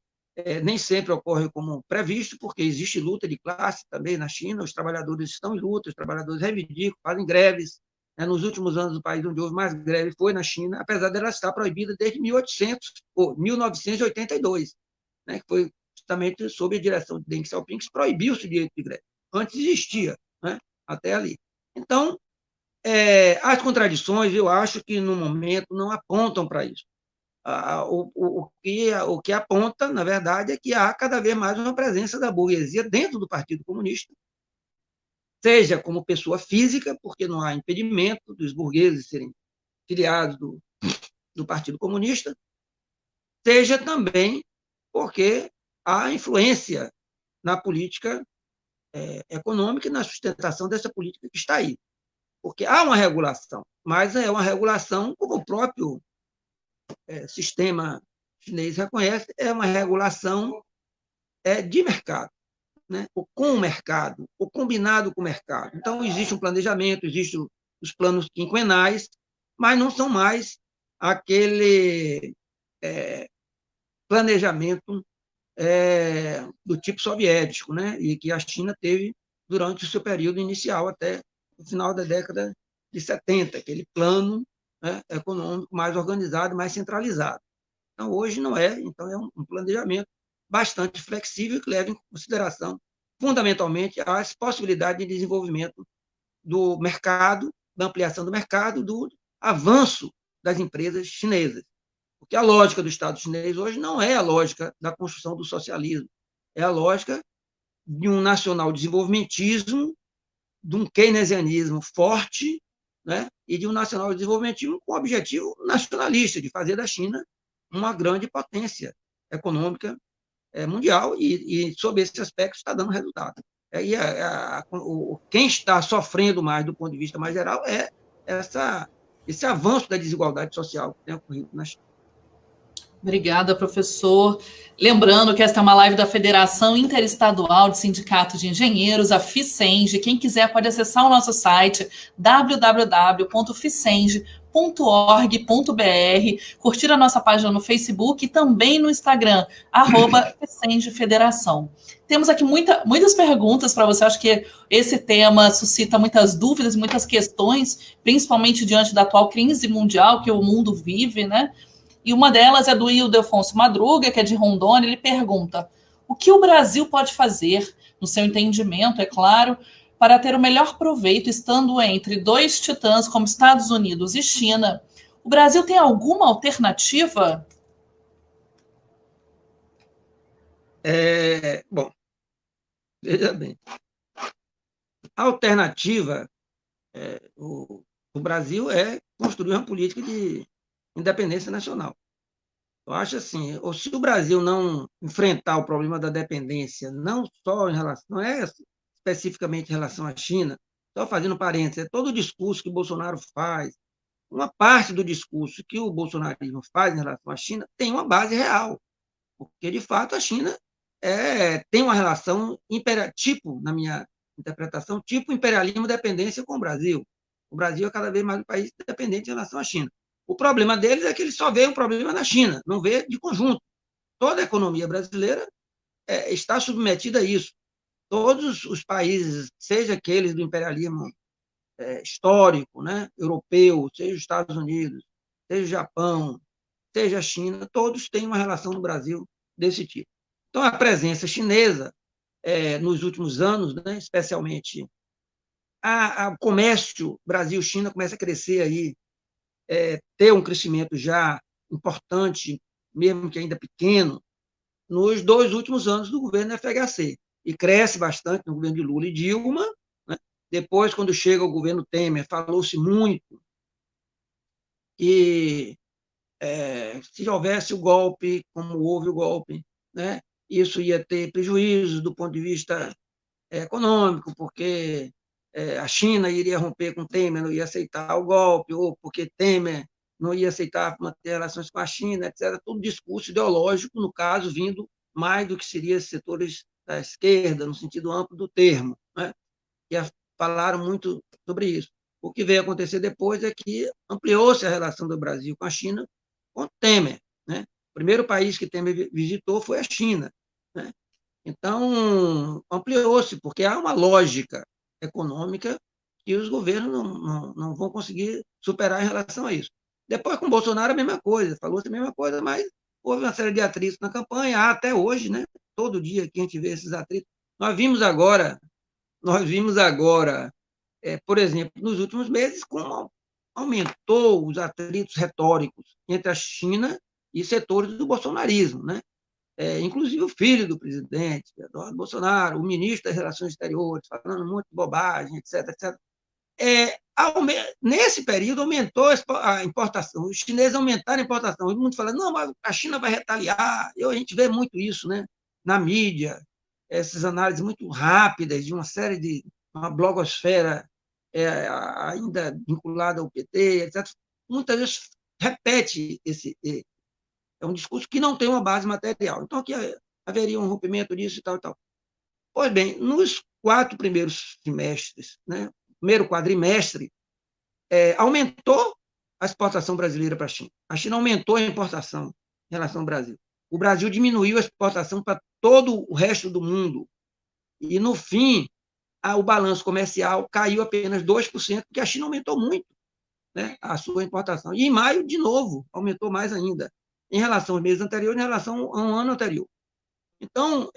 Nem sempre ocorre como previsto, porque existe luta de classe também na China, os trabalhadores estão em luta, os trabalhadores reivindicam, fazem greves. Nos últimos anos, o país onde houve mais greve foi na China, apesar dela estar proibida desde 1982, né, que foi justamente sob a direção de Deng Xiaoping, que se proibiu-se o direito de greve. Antes existia, né, até ali. Então, as contradições, eu acho que, no momento, não apontam para isso. O que aponta, na verdade, é que há cada vez mais uma presença da burguesia dentro do Partido Comunista, seja como pessoa física, porque não há impedimento dos burgueses serem filiados do Partido Comunista, seja também porque há influência na política econômica e na sustentação dessa política que está aí. Porque há uma regulação, mas é uma regulação, como o próprio sistema chinês reconhece, é uma regulação de mercado, né? Ou com o mercado, ou combinado com o mercado. Então, existe um planejamento, existem os planos quinquenais, mas não são mais aquele planejamento do tipo soviético, né? E que a China teve durante o seu período inicial, até o final da década de 70, aquele plano, né, econômico mais organizado, mais centralizado. Então, hoje não é, então é um planejamento bastante flexível que leva em consideração, fundamentalmente, as possibilidades de desenvolvimento do mercado, da ampliação do mercado, do avanço das empresas chinesas. Porque a lógica do Estado chinês hoje não é a lógica da construção do socialismo, é a lógica de um nacional desenvolvimentismo, de um keynesianismo forte, né, e de um nacional desenvolvimentismo com o objetivo nacionalista, de fazer da China uma grande potência econômica mundial, e sob esse aspecto está dando resultado. Quem está sofrendo mais do ponto de vista mais geral é esse avanço da desigualdade social que tem ocorrido na China. Obrigada, professor. Lembrando que esta é uma live da Federação Interestadual de Sindicatos de Engenheiros, a FICENG. Quem quiser pode acessar o nosso site www.ficeng.org.br, curtir a nossa página no Facebook e também no Instagram, @FICENGFederação. Temos aqui muitas perguntas para você. Acho que esse tema suscita muitas dúvidas, muitas questões, principalmente diante da atual crise mundial que o mundo vive, né? E uma delas é do Ildefonso Madruga, que é de Rondônia. Ele pergunta: o que o Brasil pode fazer, no seu entendimento, é claro, para ter o melhor proveito estando entre dois titãs como Estados Unidos e China? O Brasil tem alguma alternativa? Bom, veja bem. A alternativa do Brasil é construir uma política de independência nacional. Eu acho assim, ou se o Brasil não enfrentar o problema da dependência, não só em relação, não é especificamente em relação à China, só fazendo parênteses, todo o discurso que o Bolsonaro faz, uma parte do discurso que o bolsonarismo faz em relação à China tem uma base real, porque, de fato, a China tem uma relação, tipo, na minha interpretação, tipo imperialismo-dependência com o Brasil. O Brasil é cada vez mais um país dependente em relação à China. O problema deles é que eles só veem um problema na China, não vê de conjunto. Toda a economia brasileira está submetida a isso. Todos os países, seja aqueles do imperialismo histórico, né, europeu, seja os Estados Unidos, seja o Japão, seja a China, todos têm uma relação no Brasil desse tipo. Então, a presença chinesa, nos últimos anos, né, especialmente, o comércio Brasil-China começa a crescer aí, ter um crescimento já importante, mesmo que ainda pequeno, nos 2 últimos anos do governo FHC. E cresce bastante no governo de Lula e Dilma. Né? Depois, quando chega o governo Temer, falou-se muito que se houvesse o golpe, como houve o golpe, né, isso ia ter prejuízos do ponto de vista econômico, porque a China iria romper com Temer, não ia aceitar o golpe, ou porque Temer não ia aceitar manter relações com a China, etc. Todo discurso ideológico, no caso, vindo mais do que seria setores da esquerda, no sentido amplo do termo, né? E falaram muito sobre isso. O que veio acontecer depois é que ampliou-se a relação do Brasil com a China com Temer. Né? O primeiro país que Temer visitou foi a China. Né? Então, ampliou-se, porque há uma lógica econômica que os governos não vão conseguir superar em relação a isso. Depois, com Bolsonaro, a mesma coisa, falou-se a mesma coisa, mas houve uma série de atritos na campanha, há até hoje, né? Todo dia que a gente vê esses atritos. Nós vimos agora, por exemplo, nos últimos meses, como aumentou os atritos retóricos entre a China e setores do bolsonarismo, né? Inclusive o filho do presidente, Eduardo Bolsonaro, o ministro das Relações Exteriores, falando um monte de bobagem, etc, etc. Nesse período, aumentou a importação. Os chineses aumentaram a importação. E mundo falando, não, mas a China vai retaliar. A gente vê muito isso, né, na mídia, essas análises muito rápidas de uma série de uma blogosfera ainda vinculada ao PT, etc. Muitas vezes repete é um discurso que não tem uma base material. Então, aqui haveria um rompimento disso e tal e tal. Pois bem, nos 4 primeiros semestres, né, primeiro quadrimestre, aumentou a exportação brasileira para a China. A China aumentou a importação em relação ao Brasil. O Brasil diminuiu a exportação para todo o resto do mundo. E, no fim, o balanço comercial caiu apenas 2%, porque a China aumentou muito, né, a sua importação. E, em maio, de novo, aumentou mais ainda, em relação aos meses anteriores, em relação a um ano anterior. Então,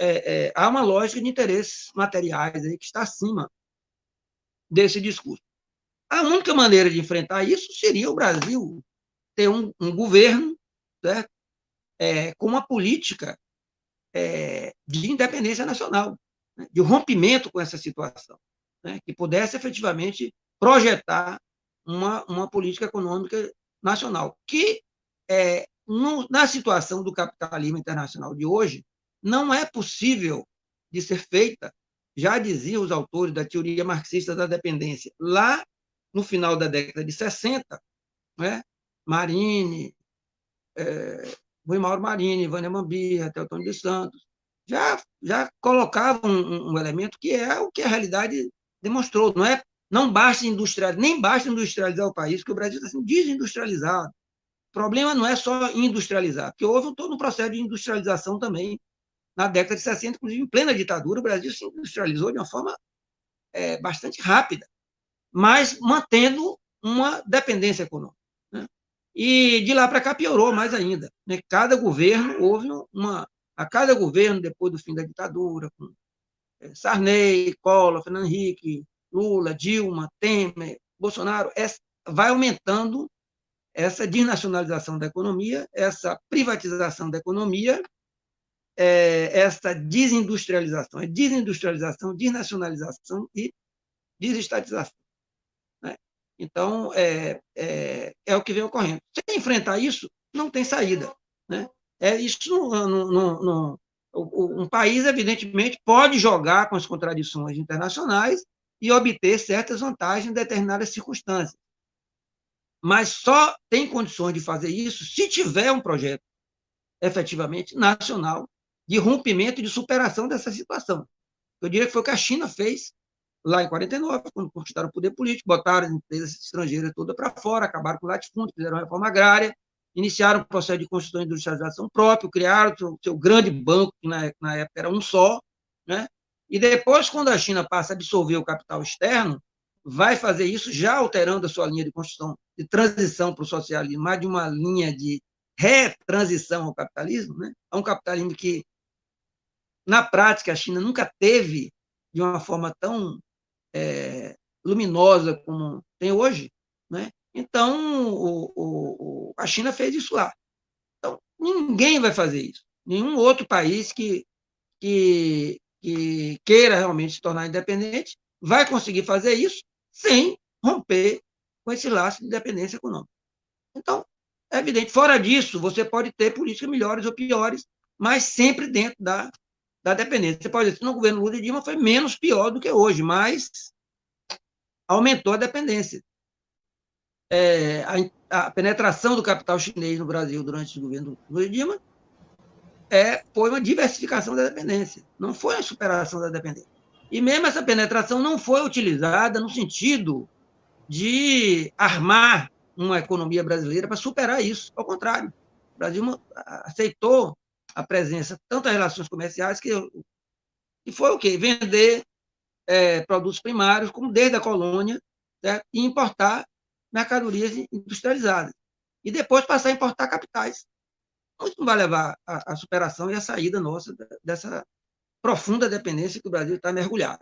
há uma lógica de interesses materiais aí que está acima desse discurso. A única maneira de enfrentar isso seria o Brasil ter um governo, certo? Com uma política de independência nacional, né? De rompimento com essa situação, né? Que pudesse efetivamente projetar uma política econômica nacional, que, na situação do capitalismo internacional de hoje, não é possível de ser feita, já diziam os autores da teoria marxista da dependência, lá no final da década de 60, né? Marini, Rui Mauro Marini, Vânia Mambia, Teotônio de Santos, já colocavam um elemento que é o que a realidade demonstrou. Não basta nem basta industrializar o país, porque o Brasil está sendo desindustrializado. O problema não é só industrializar, porque houve todo um processo de industrialização também na década de 60, inclusive em plena ditadura, o Brasil se industrializou de uma forma bastante rápida, mas mantendo uma dependência econômica. Né? E de lá para cá piorou mais ainda. Né? Cada governo, cada governo, depois do fim da ditadura, com Sarney, Collor, Fernando Henrique, Lula, Dilma, Temer, Bolsonaro, vai aumentando essa desnacionalização da economia, essa privatização da economia, essa desindustrialização, desindustrialização, desnacionalização e desestatização. Né? Então, é o que vem ocorrendo. Sem enfrentar isso, não tem saída. Né? Um país, evidentemente, pode jogar com as contradições internacionais, e obter certas vantagens em determinadas circunstâncias. Mas só tem condições de fazer isso se tiver um projeto efetivamente nacional de rompimento e de superação dessa situação. Eu diria que foi o que a China fez lá em 49, quando conquistaram o poder político, botaram as empresas estrangeiras todas para fora, acabaram com o latifúndio, fizeram a reforma agrária, iniciaram o processo de construção e industrialização próprio, criaram o seu grande banco, que na época era um só, né? E depois, quando a China passa a absorver o capital externo, vai fazer isso já alterando a sua linha de construção, de transição para o socialismo, mais de uma linha de retransição ao capitalismo, né? A um capitalismo que, na prática, a China nunca teve de uma forma tão luminosa como tem hoje, né? Então, a China fez isso lá. Então, ninguém vai fazer isso. Nenhum outro país que queira realmente se tornar independente vai conseguir fazer isso sem romper com esse laço de dependência econômica. Então, é evidente, fora disso, você pode ter políticas melhores ou piores, mas sempre dentro da dependência. Você pode dizer que no governo Lula e Dilma foi menos pior do que hoje, mas aumentou a dependência. A penetração do capital chinês no Brasil durante o governo Lula e Dilma foi uma diversificação da dependência, não foi a superação da dependência. E mesmo essa penetração não foi utilizada no sentido de armar uma economia brasileira para superar isso. Ao contrário, o Brasil aceitou a presença, tanto as relações comerciais, que foi o quê? Vender produtos primários, como desde a colônia, certo? E importar mercadorias industrializadas. E depois passar a importar capitais. Isso não vai levar à superação e à saída nossa dessa profunda dependência que o Brasil está mergulhado.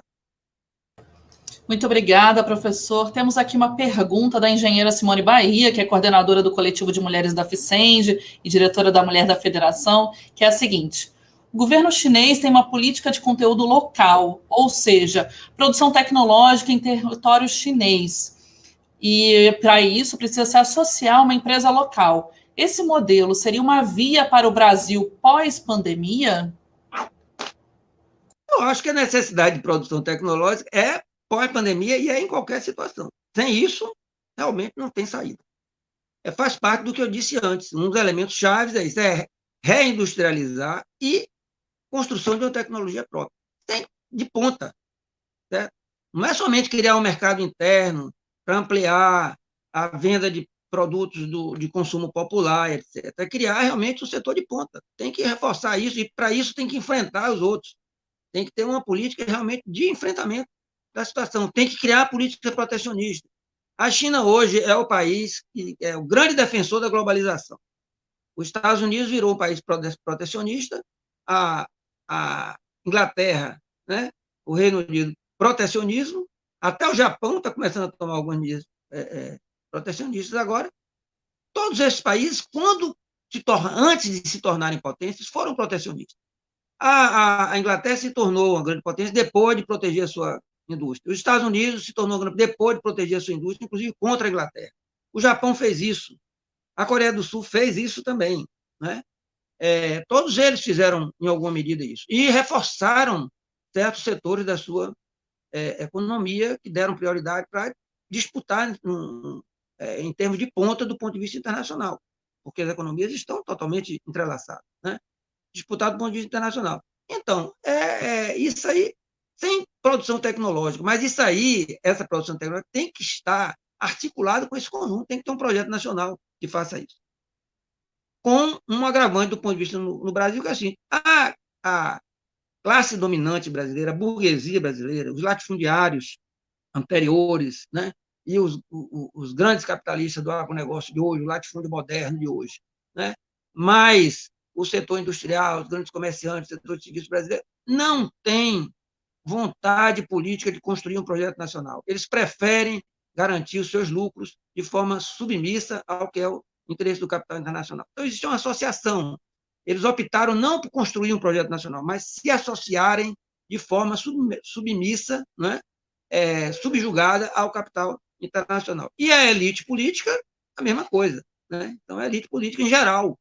Muito obrigada, professor. Temos aqui uma pergunta da engenheira Simone Bahia, que é coordenadora do Coletivo de Mulheres da FICENG e diretora da Mulher da Federação, que é a seguinte: o governo chinês tem uma política de conteúdo local, ou seja, produção tecnológica em território chinês. E, para isso, precisa se associar a uma empresa local. Esse modelo seria uma via para o Brasil pós-pandemia? Eu acho que a necessidade de produção tecnológica é pós-pandemia e é em qualquer situação. Sem isso, realmente não tem saída. Faz parte do que eu disse antes. Um dos elementos chaves é isso, é reindustrializar e construção de uma tecnologia própria. Tem de ponta. Certo? Não é somente criar um mercado interno para ampliar a venda de produtos de consumo popular, etc. É criar realmente um setor de ponta. Tem que reforçar isso e, para isso, tem que enfrentar os outros. Tem que ter uma política realmente de enfrentamento da situação. Tem que criar política protecionista. A China hoje é o país que é o grande defensor da globalização. Os Estados Unidos virou um país protecionista, a Inglaterra, né, o Reino Unido, protecionismo, até o Japão está começando a tomar algumas medidas protecionistas agora. Todos esses países, antes de se tornarem potências, foram protecionistas. A Inglaterra se tornou uma grande potência depois de proteger a sua indústria. Os Estados Unidos se tornou grande depois de proteger a sua indústria, inclusive contra a Inglaterra. O Japão fez isso. A Coreia do Sul fez isso também, né? Todos eles fizeram, em alguma medida, isso. E reforçaram certos setores da sua economia que deram prioridade para disputar em termos de ponta do ponto de vista internacional, porque as economias estão totalmente entrelaçadas, né? Disputar do ponto de vista internacional. Então, isso aí, sem produção tecnológica, mas isso aí, essa produção tecnológica tem que estar articulada com esse conjunto, tem que ter um projeto nacional que faça isso. Com um agravante do ponto de vista no Brasil, que é assim, a classe dominante brasileira, a burguesia brasileira, os latifundiários anteriores, né, e os grandes capitalistas do agronegócio de hoje, o latifúndio moderno de hoje, né, mas o setor industrial, os grandes comerciantes, o setor de serviços brasileiro, não tem vontade política de construir um projeto nacional. Eles preferem garantir os seus lucros de forma submissa ao que é o interesse do capital internacional. Então, existe uma associação. Eles optaram não por construir um projeto nacional, mas se associarem de forma submissa, né, subjugada ao capital internacional. E a elite política, a mesma coisa. Né? Então, a elite política em geral,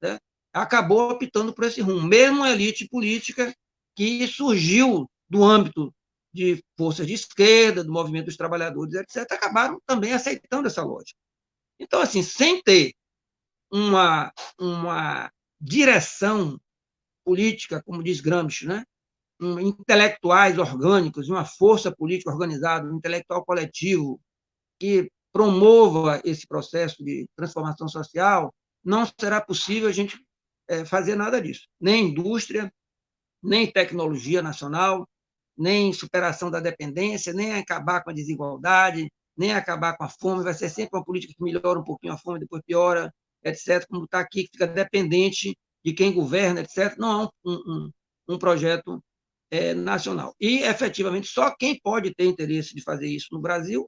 né, acabou optando por esse rumo. Mesmo a elite política que surgiu do âmbito de forças de esquerda, do movimento dos trabalhadores, etc., acabaram também aceitando essa lógica. Então, assim, sem ter uma direção política, como diz Gramsci, né? Intelectuais orgânicos, uma força política organizada, um intelectual coletivo que promova esse processo de transformação social, não será possível a gente fazer nada disso. Nem indústria, nem tecnologia nacional, nem superação da dependência, nem acabar com a desigualdade, nem acabar com a fome. Vai ser sempre uma política que melhora um pouquinho a fome, depois piora, etc. Como está aqui, que fica dependente de quem governa, etc. Não é um projeto nacional. E, efetivamente, só quem pode ter interesse de fazer isso no Brasil,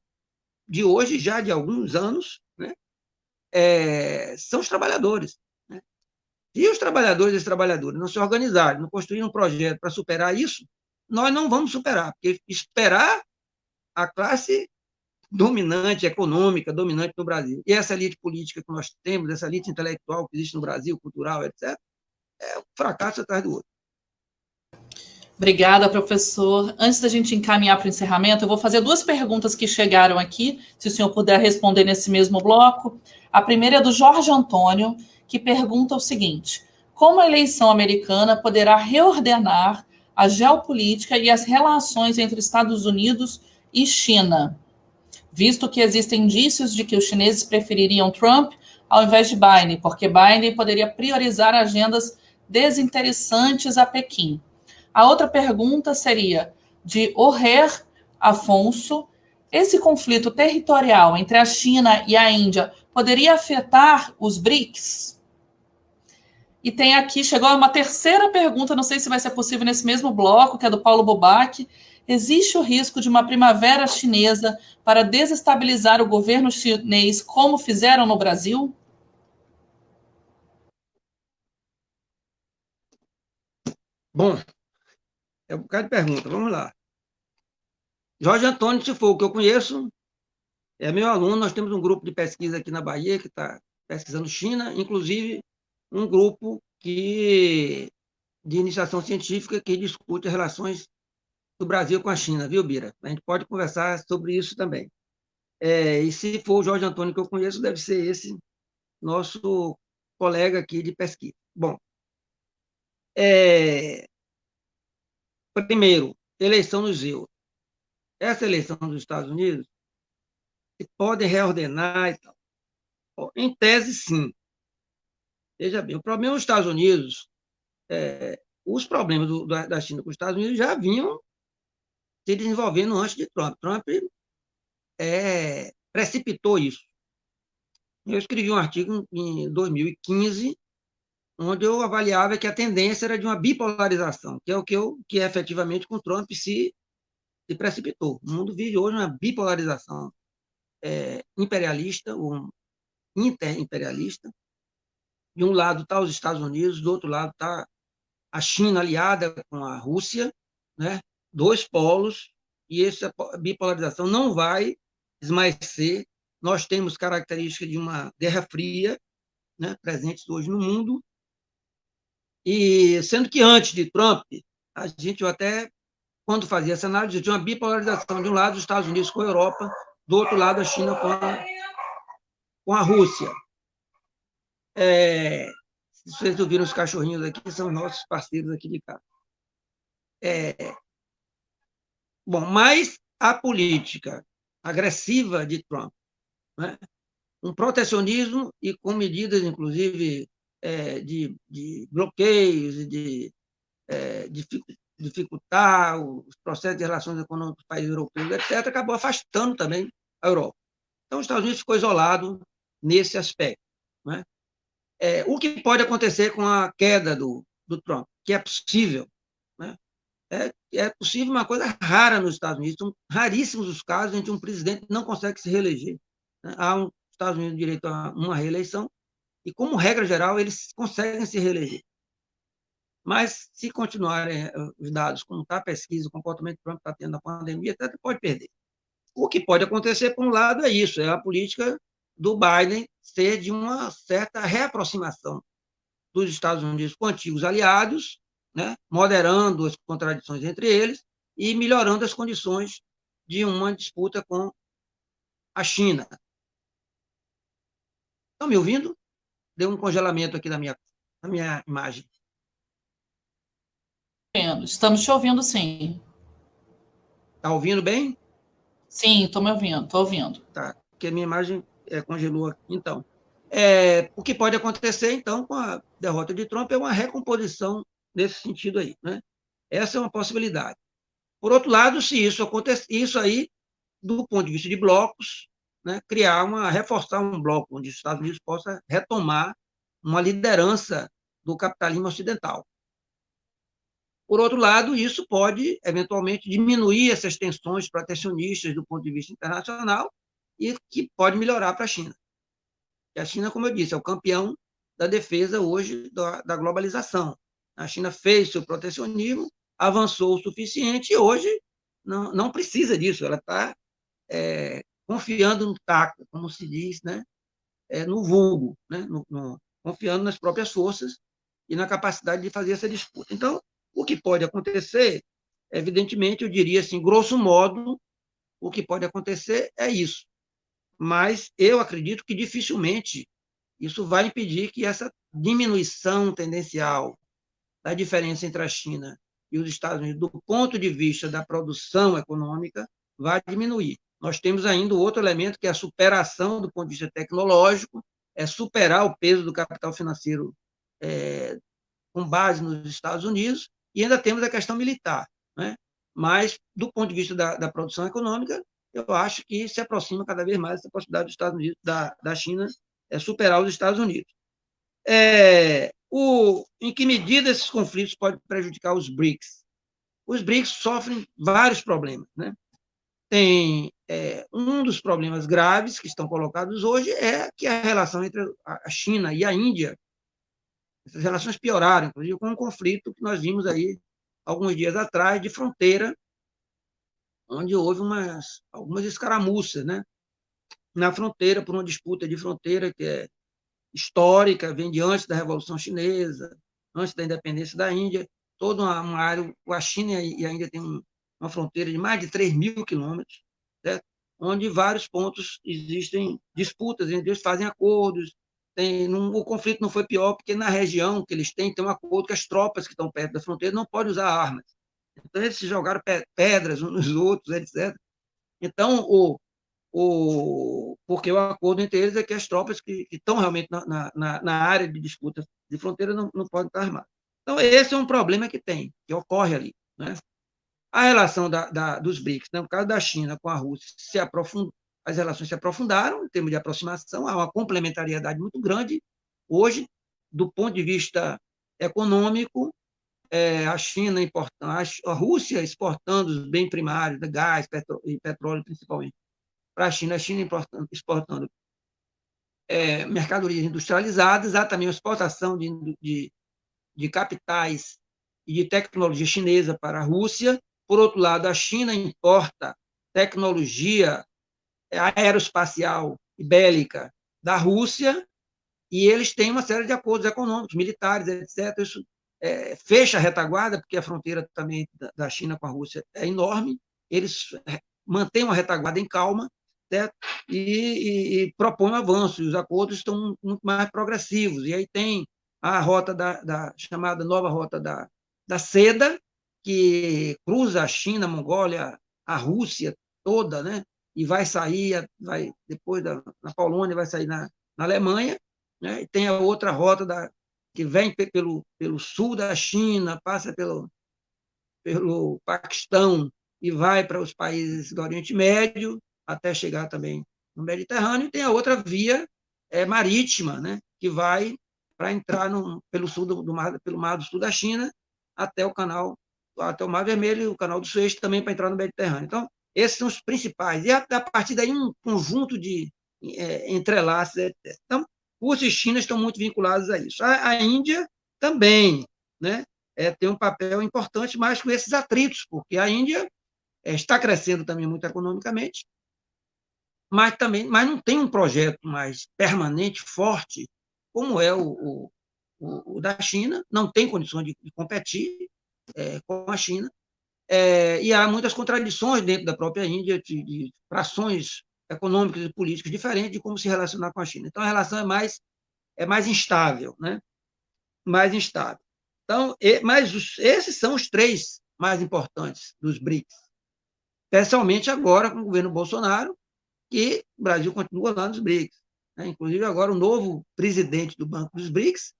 de hoje, já de alguns anos, né, são os trabalhadores. Né? Se os trabalhadores e as trabalhadoras não se organizarem, não construírem um projeto para superar isso, nós não vamos superar, porque esperar a classe dominante, econômica, dominante no Brasil, e essa elite política que nós temos, essa elite intelectual que existe no Brasil, cultural, etc., é um fracasso atrás do outro. Obrigada, professor. Antes da gente encaminhar para o encerramento, eu vou fazer duas perguntas que chegaram aqui, se o senhor puder responder nesse mesmo bloco. A primeira é do Jorge Antônio, que pergunta o seguinte: como a eleição americana poderá reordenar a geopolítica e as relações entre Estados Unidos e China, visto que existem indícios de que os chineses prefeririam Trump ao invés de Biden, porque Biden poderia priorizar agendas desinteressantes a Pequim. A outra pergunta seria de Orrer Afonso: esse conflito territorial entre a China e a Índia poderia afetar os BRICS? E tem aqui, chegou uma terceira pergunta, não sei se vai ser possível nesse mesmo bloco, que é do Paulo Bobac. Existe o risco de uma primavera chinesa para desestabilizar o governo chinês, como fizeram no Brasil? Bom, é um bocado de pergunta, vamos lá. Jorge Antônio, se for o que eu conheço, é meu aluno. Nós temos um grupo de pesquisa aqui na Bahia que está pesquisando China, inclusive um grupo de iniciação científica que discute as relações do Brasil com a China, viu, Bira? A gente pode conversar sobre isso também. E se for o Jorge Antônio que eu conheço, deve ser esse nosso colega aqui de pesquisa. Bom, primeiro, eleição nos euros. Essa eleição dos Estados Unidos se pode reordenar e tal. Em tese, sim. Veja bem, o problema dos Estados Unidos, os problemas da China com os Estados Unidos já vinham se desenvolvendo antes de Trump. Trump precipitou isso. Eu escrevi um artigo em 2015, onde eu avaliava que a tendência era de uma bipolarização, que é o que efetivamente com Trump se precipitou. O mundo vive hoje uma bipolarização imperialista, ou interimperialista. De um lado está os Estados Unidos, do outro lado está a China aliada com a Rússia, né? Dois polos, e essa bipolarização não vai esmaecer. Nós temos características de uma guerra fria, né, presentes hoje no mundo, e sendo que antes de Trump, a gente até, quando fazia essa análise, tinha uma bipolarização, de um lado os Estados Unidos com a Europa, do outro lado a China com a Rússia. Se vocês ouviram os cachorrinhos aqui, são nossos parceiros aqui de casa. Bom, mas a política agressiva de Trump, né, um protecionismo e com medidas, inclusive, de bloqueios e de dificultar os processos de relações econômicas dos países europeus, etc., acabou afastando também a Europa. Então, os Estados Unidos ficou isolado nesse aspecto. Né? O que pode acontecer com a queda do Trump? Que é possível. Né? É possível uma coisa rara nos Estados Unidos. São raríssimos os casos em que um presidente não consegue se reeleger. Né? Há nos Estados Unidos direito a uma reeleição, e, como regra geral, eles conseguem se reeleger. Mas, se continuarem os dados, como está a pesquisa, o comportamento que o Trump está tendo na pandemia, até pode perder. O que pode acontecer, por um lado, é isso, é a política do Biden ser de uma certa reaproximação dos Estados Unidos com antigos aliados, né, moderando as contradições entre eles, e melhorando as condições de uma disputa com a China. Estão me ouvindo? Deu um congelamento aqui na minha imagem. Estamos te ouvindo, sim. Está ouvindo bem? Sim, estou me ouvindo, estou ouvindo. Tá, porque a minha imagem congelou aqui. Então, o que pode acontecer, então, com a derrota de Trump é uma recomposição nesse sentido aí, né? Essa é uma possibilidade. Por outro lado, se isso acontecer, isso aí, do ponto de vista de blocos, né, reforçar um bloco onde os Estados Unidos possa retomar uma liderança do capitalismo ocidental. Por outro lado, isso pode, eventualmente, diminuir essas tensões protecionistas do ponto de vista internacional e que pode melhorar para a China. E a China, como eu disse, é o campeão da defesa hoje da globalização. A China fez seu protecionismo, avançou o suficiente e hoje não precisa disso, ela está confiando no taco, como se diz, né? No vulgo, né? Confiando nas próprias forças e na capacidade de fazer essa disputa. Então, o que pode acontecer, evidentemente, eu diria assim, grosso modo, o que pode acontecer é isso. Mas eu acredito que dificilmente isso vai impedir que essa diminuição tendencial da diferença entre a China e os Estados Unidos, do ponto de vista da produção econômica, vai diminuir. Nós temos ainda outro elemento, que é a superação do ponto de vista tecnológico, é superar o peso do capital financeiro com base nos Estados Unidos, e ainda temos a questão militar, né? Mas, do ponto de vista da produção econômica, eu acho que se aproxima cada vez mais essa possibilidade dos Estados Unidos, da China superar os Estados Unidos. Em que medida esses conflitos podem prejudicar os BRICS? Os BRICS sofrem vários problemas, né? Tem um dos problemas graves que estão colocados hoje é que a relação entre a China e a Índia, essas relações pioraram, inclusive com um conflito que nós vimos aí alguns dias atrás de fronteira, onde houve algumas escaramuças, né? Na fronteira, por uma disputa de fronteira que é histórica, vem de antes da Revolução Chinesa, antes da independência da Índia, toda uma área, a China e a Índia têm uma fronteira de mais de 3.000 quilômetros, certo? Onde vários pontos existem disputas, entre eles fazem acordos, o conflito não foi pior, porque na região que eles têm, tem um acordo que as tropas que estão perto da fronteira não podem usar armas. Então, eles se jogaram pedras uns nos outros, etc. Então, porque o acordo entre eles é que as tropas que estão realmente na área de disputa de fronteira não podem estar armadas. Então, esse é um problema que ocorre ali, né? A relação dos BRICS, né, no caso da China com a Rússia, as relações se aprofundaram em termos de aproximação, há uma complementariedade muito grande. Hoje, do ponto de vista econômico, a China importando, a Rússia exportando os bens primários, gás e petróleo principalmente, para a China exportando mercadorias industrializadas, há também a exportação de capitais e de tecnologia chinesa para a Rússia. Por outro lado, a China importa tecnologia aeroespacial e bélica da Rússia, e eles têm uma série de acordos econômicos, militares, etc. Isso fecha a retaguarda, porque a fronteira também da China com a Rússia é enorme, eles mantêm uma retaguarda em calma, certo? E propõem um avanço, e os acordos estão muito mais progressivos, e aí tem a rota chamada nova rota da seda, que cruza a China, a Mongólia, a Rússia toda, né? E vai sair, depois na Polônia, vai sair na Alemanha, né? E tem a outra rota que vem pelo sul da China, passa pelo Paquistão e vai para os países do Oriente Médio, até chegar também no Mediterrâneo, e tem a outra via marítima, né? Que vai para entrar pelo Mar do Sul da China até o Mar Vermelho e o Canal do Suez também para entrar no Mediterrâneo. Então, esses são os principais. E a partir daí um conjunto de entrelaços, etc. Então, Rússia e China estão muito vinculados a isso. A Índia também, né? Tem um papel importante, mas com esses atritos, porque a Índia está crescendo também muito economicamente, mas não tem um projeto mais permanente, forte, como é o da China, não tem condições de competir com a China, E há muitas contradições dentro da própria Índia de frações econômicas e políticas diferentes de como se relacionar com a China. Então, a relação é mais instável, né? Mais instável. Então, esses são os três mais importantes dos BRICS, especialmente agora com o governo Bolsonaro, que o Brasil continua lá nos BRICS. Né? Inclusive, agora o novo presidente do Banco dos BRICS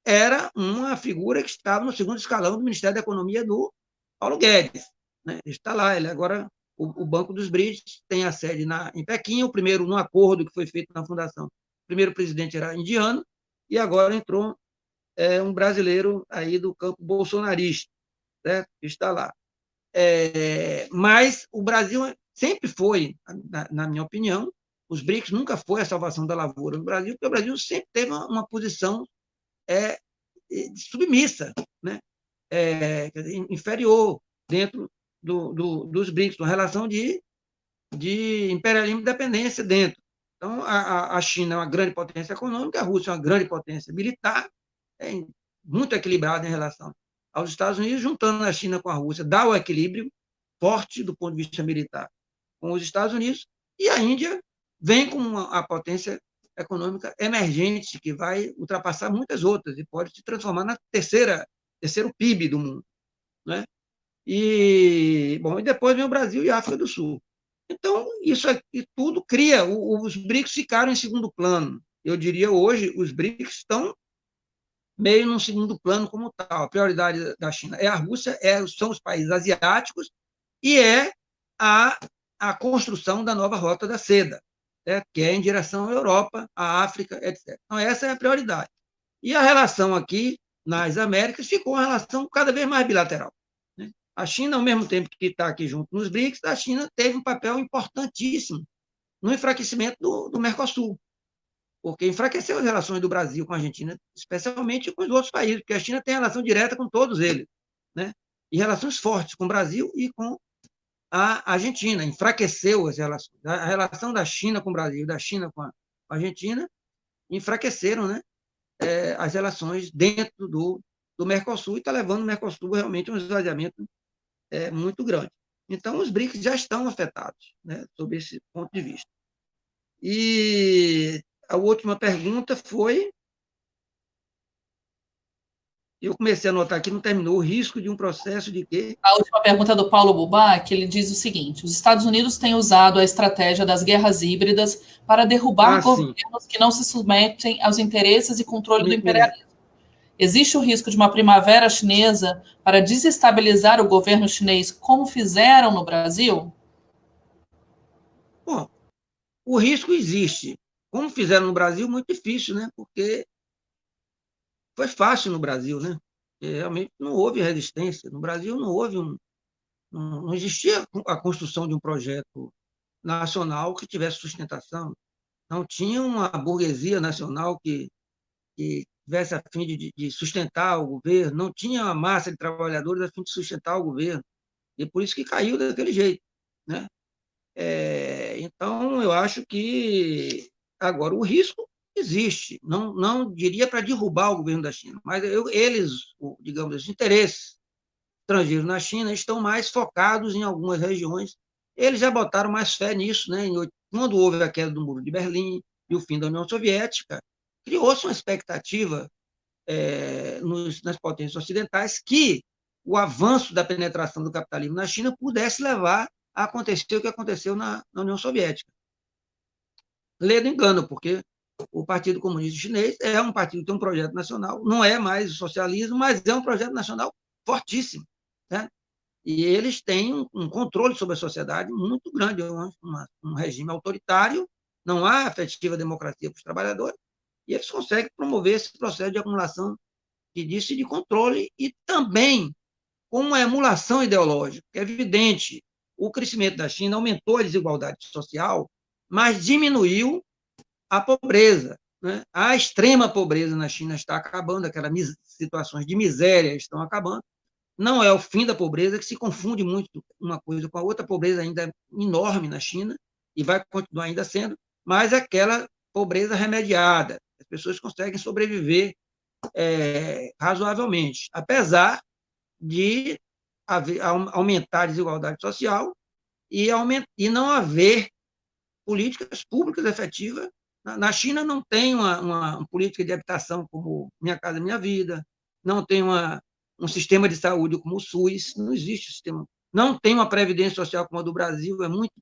era uma figura que estava no segundo escalão do Ministério da Economia do Paulo Guedes. Né? Ele está lá, ele agora, o Banco dos BRICS tem a sede em Pequim, o primeiro, no acordo que foi feito na fundação, o primeiro presidente era indiano, e agora entrou um brasileiro aí do campo bolsonarista, né? Que está lá. Mas o Brasil sempre foi, na minha opinião, os BRICS nunca foi a salvação da lavoura no Brasil, porque o Brasil sempre teve uma posição submissa, né? Inferior dentro dos BRICS, uma relação de imperialismo e dependência dentro. Então, a China é uma grande potência econômica, a Rússia é uma grande potência militar, muito equilibrada em relação aos Estados Unidos, juntando a China com a Rússia, dá o equilíbrio forte do ponto de vista militar com os Estados Unidos, e a Índia vem com a potência econômica emergente, que vai ultrapassar muitas outras e pode se transformar na terceiro PIB do mundo. Né? E depois vem o Brasil e a África do Sul. Então, isso aqui tudo cria, os BRICS ficaram em segundo plano. Eu diria hoje, os BRICS estão meio num segundo plano como tal. A prioridade da China é a Rússia, são os países asiáticos e a construção da nova rota da seda, que é em direção à Europa, à África, etc. Então, essa é a prioridade. E a relação aqui, nas Américas, ficou uma relação cada vez mais bilateral. Né? A China, ao mesmo tempo que está aqui junto nos BRICS, a China teve um papel importantíssimo no enfraquecimento do Mercosul, porque enfraqueceu as relações do Brasil com a Argentina, especialmente com os outros países, porque a China tem relação direta com todos eles, né? E relações fortes com o Brasil e com a Argentina, enfraqueceu as relações. A relação da China com o Brasil, da China com a Argentina, enfraqueceram, né? As relações dentro do Mercosul, e está levando o Mercosul realmente a um esvaziamento muito grande. Então, os BRICS já estão afetados, né, sob esse ponto de vista. E a última pergunta foi, eu comecei a anotar aqui, não terminou, o risco de um processo de quê? A última pergunta é do Paulo Bubac, ele diz o seguinte: os Estados Unidos têm usado a estratégia das guerras híbridas para derrubar governos que não se submetem aos interesses e controle do imperialismo. Existe o risco de uma primavera chinesa para desestabilizar o governo chinês, como fizeram no Brasil? Bom, o risco existe. Como fizeram no Brasil, muito difícil, né? Porque foi fácil no Brasil, né? Realmente não houve resistência. No Brasil não existia a construção de um projeto nacional que tivesse sustentação. Não tinha uma burguesia nacional que tivesse a fim de sustentar o governo, não tinha uma massa de trabalhadores a fim de sustentar o governo. E por isso que caiu daquele jeito. Né? Então, eu acho que agora o risco existe. Não diria para derrubar o governo da China, mas digamos, os interesses estrangeiros na China estão mais focados em algumas regiões. Eles já botaram mais fé nisso, né? Quando houve a queda do Muro de Berlim e o fim da União Soviética, criou-se uma expectativa nas potências ocidentais que o avanço da penetração do capitalismo na China pudesse levar a acontecer o que aconteceu na União Soviética. Lê do engano, porque o Partido Comunista Chinês é um partido que tem um projeto nacional, não é mais o socialismo, mas é um projeto nacional fortíssimo. Né? E eles têm um controle sobre a sociedade muito grande, um regime autoritário, não há efetiva democracia para os trabalhadores, e eles conseguem promover esse processo de acumulação de controle e também com uma emulação ideológica. É evidente, o crescimento da China aumentou a desigualdade social, mas diminuiu a pobreza. Né? A extrema pobreza na China está acabando, aquelas situações de miséria estão acabando. Não é o fim da pobreza, que se confunde muito uma coisa com a outra. A pobreza ainda é enorme na China e vai continuar ainda sendo, mas é aquela pobreza remediada. As pessoas conseguem sobreviver razoavelmente, apesar de aumentar a desigualdade social e não haver políticas públicas efetivas. Na China não tem uma política de habitação como Minha Casa Minha Vida, não tem um sistema de saúde como o SUS, não existe sistema. Não tem uma previdência social como a do Brasil, é muito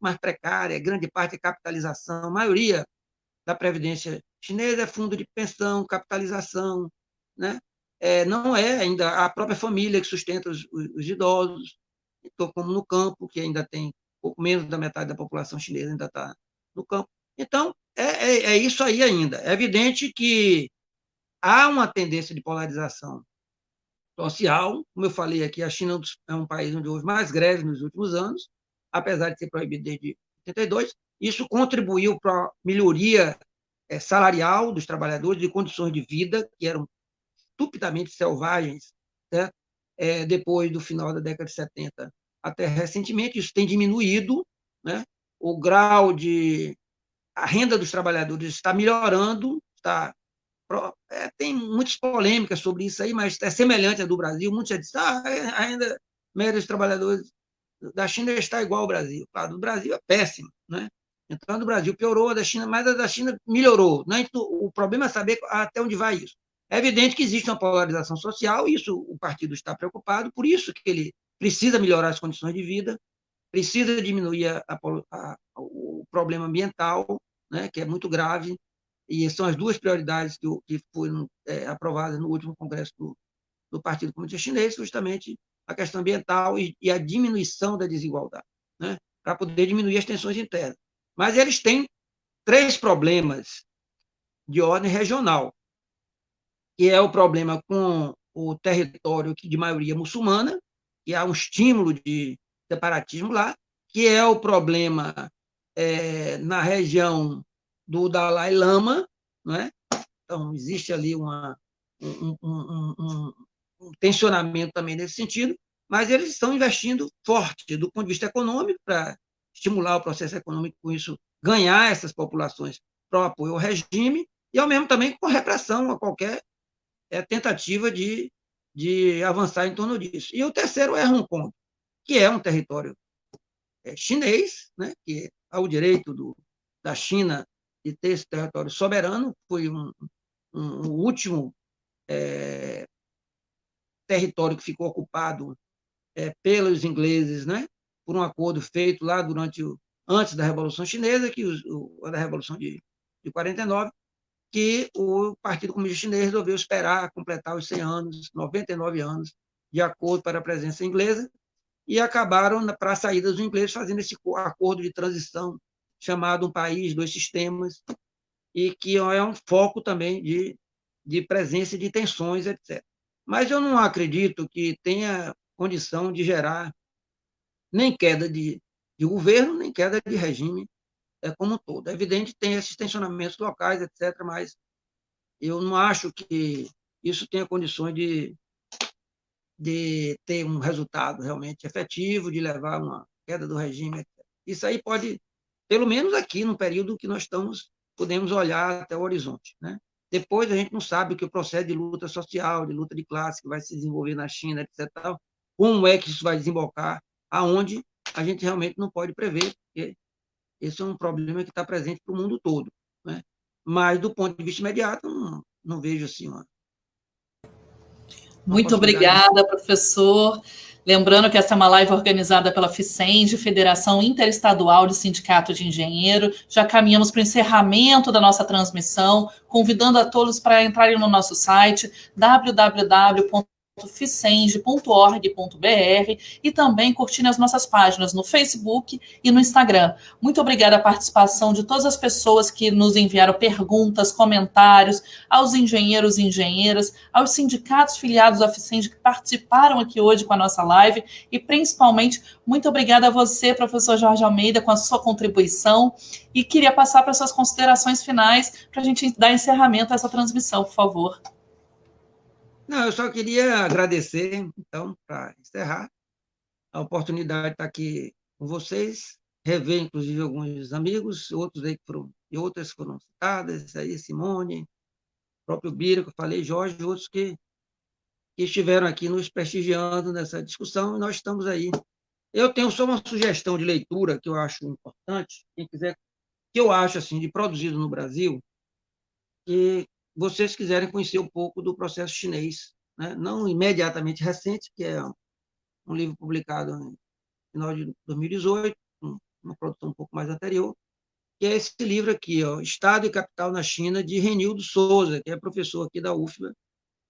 mais precária, grande parte é capitalização, a maioria da previdência chinesa é fundo de pensão, capitalização, né? Não é ainda a própria família que sustenta os idosos, como no campo, que ainda tem pouco menos da metade da população chinesa ainda está no campo. Então, é isso aí ainda. É evidente que há uma tendência de polarização social. Como eu falei aqui, a China é um país onde houve mais greves nos últimos anos, apesar de ser proibido desde 82. Isso contribuiu para a melhoria salarial dos trabalhadores, de condições de vida, que eram estupidamente selvagens, né? Depois do final da década de 70 até recentemente, isso tem diminuído, né? O grau de... A renda dos trabalhadores está melhorando, tem muitas polêmicas sobre isso aí, mas é semelhante à do Brasil. Muitos já dizem a renda média dos trabalhadores da China está igual ao Brasil. Claro, do Brasil é péssima, né? Então, a do Brasil piorou, a da China, mas a da China melhorou, né? Então, o problema é saber até onde vai isso. É evidente que existe uma polarização social, e isso o partido está preocupado, por isso que ele precisa melhorar as condições de vida, precisa diminuir o problema ambiental, né, que é muito grave, e são as duas prioridades que foram aprovadas no último congresso do Partido Comunista Chinês, justamente a questão ambiental e a diminuição da desigualdade, né, para poder diminuir as tensões internas. Mas eles têm 3 problemas de ordem regional, que é o problema com o território de maioria muçulmana, que há um estímulo de separatismo lá, que é o problema na região do Dalai Lama, não é? Então, existe ali um tensionamento também nesse sentido, mas eles estão investindo forte do ponto de vista econômico para estimular o processo econômico, com isso ganhar essas populações para o apoio ao regime, e ao mesmo também com repressão a qualquer tentativa de avançar em torno disso. E o terceiro é Hong Kong, que é um território chinês, né, que há o direito da China de ter esse território soberano, foi um último território que ficou ocupado pelos ingleses, né, por um acordo feito lá antes da Revolução Chinesa, da Revolução de 49, que o Partido Comunista Chinês resolveu esperar completar os 100 anos, 99 anos, de acordo para a presença inglesa, e acabaram, para a saída dos ingleses, fazendo esse acordo de transição, chamado Um País, Dois Sistemas, e que é um foco também de presença de tensões, etc. Mas eu não acredito que tenha condição de gerar nem queda de governo, nem queda de regime como um todo. É evidente que tem esses tensionamentos locais, etc., mas eu não acho que isso tenha condições de ter um resultado realmente efetivo, de levar a uma queda do regime, etc. Isso aí pode, pelo menos aqui, no período que nós podemos olhar até o horizonte, né? Depois a gente não sabe o que o processo de luta social, de luta de classe que vai se desenvolver na China, etc., como é que isso vai desembocar, aonde a gente realmente não pode prever, porque esse é um problema que está presente para o mundo todo, né? Mas, do ponto de vista imediato, não vejo assim uma Muito possibilidade. obrigada, professor. Lembrando que essa é uma live organizada pela FICENG, Federação Interestadual de Sindicato de Engenheiro. Já caminhamos para o encerramento da nossa transmissão, convidando a todos para entrarem no nosso site www.ficenge.org.br e também curtirem as nossas páginas no Facebook e no Instagram. Muito obrigada à participação de todas as pessoas que nos enviaram perguntas, comentários, aos engenheiros e engenheiras, aos sindicatos filiados à FICENG que participaram aqui hoje com a nossa live, e principalmente muito obrigada a você, professor Jorge Almeida, com a sua contribuição, e queria passar para suas considerações finais para a gente dar encerramento a essa transmissão, por favor. Não, eu só queria agradecer, então, para encerrar, a oportunidade de estar aqui com vocês, rever, inclusive, alguns amigos, outros aí e outras foram citadas, aí Simone, o próprio Bira, que eu falei, Jorge, outros que que estiveram aqui nos prestigiando nessa discussão, e nós estamos aí. Eu tenho só uma sugestão de leitura que eu acho importante, quem quiser, que eu acho assim, de produzido no Brasil, que vocês quiserem conhecer um pouco do processo chinês, né? Não imediatamente recente, que é um livro publicado em final de 2018, uma produção um pouco mais anterior, que é esse livro aqui, ó, Estado e Capital na China, de Renildo Souza, que é professor aqui da UFBA,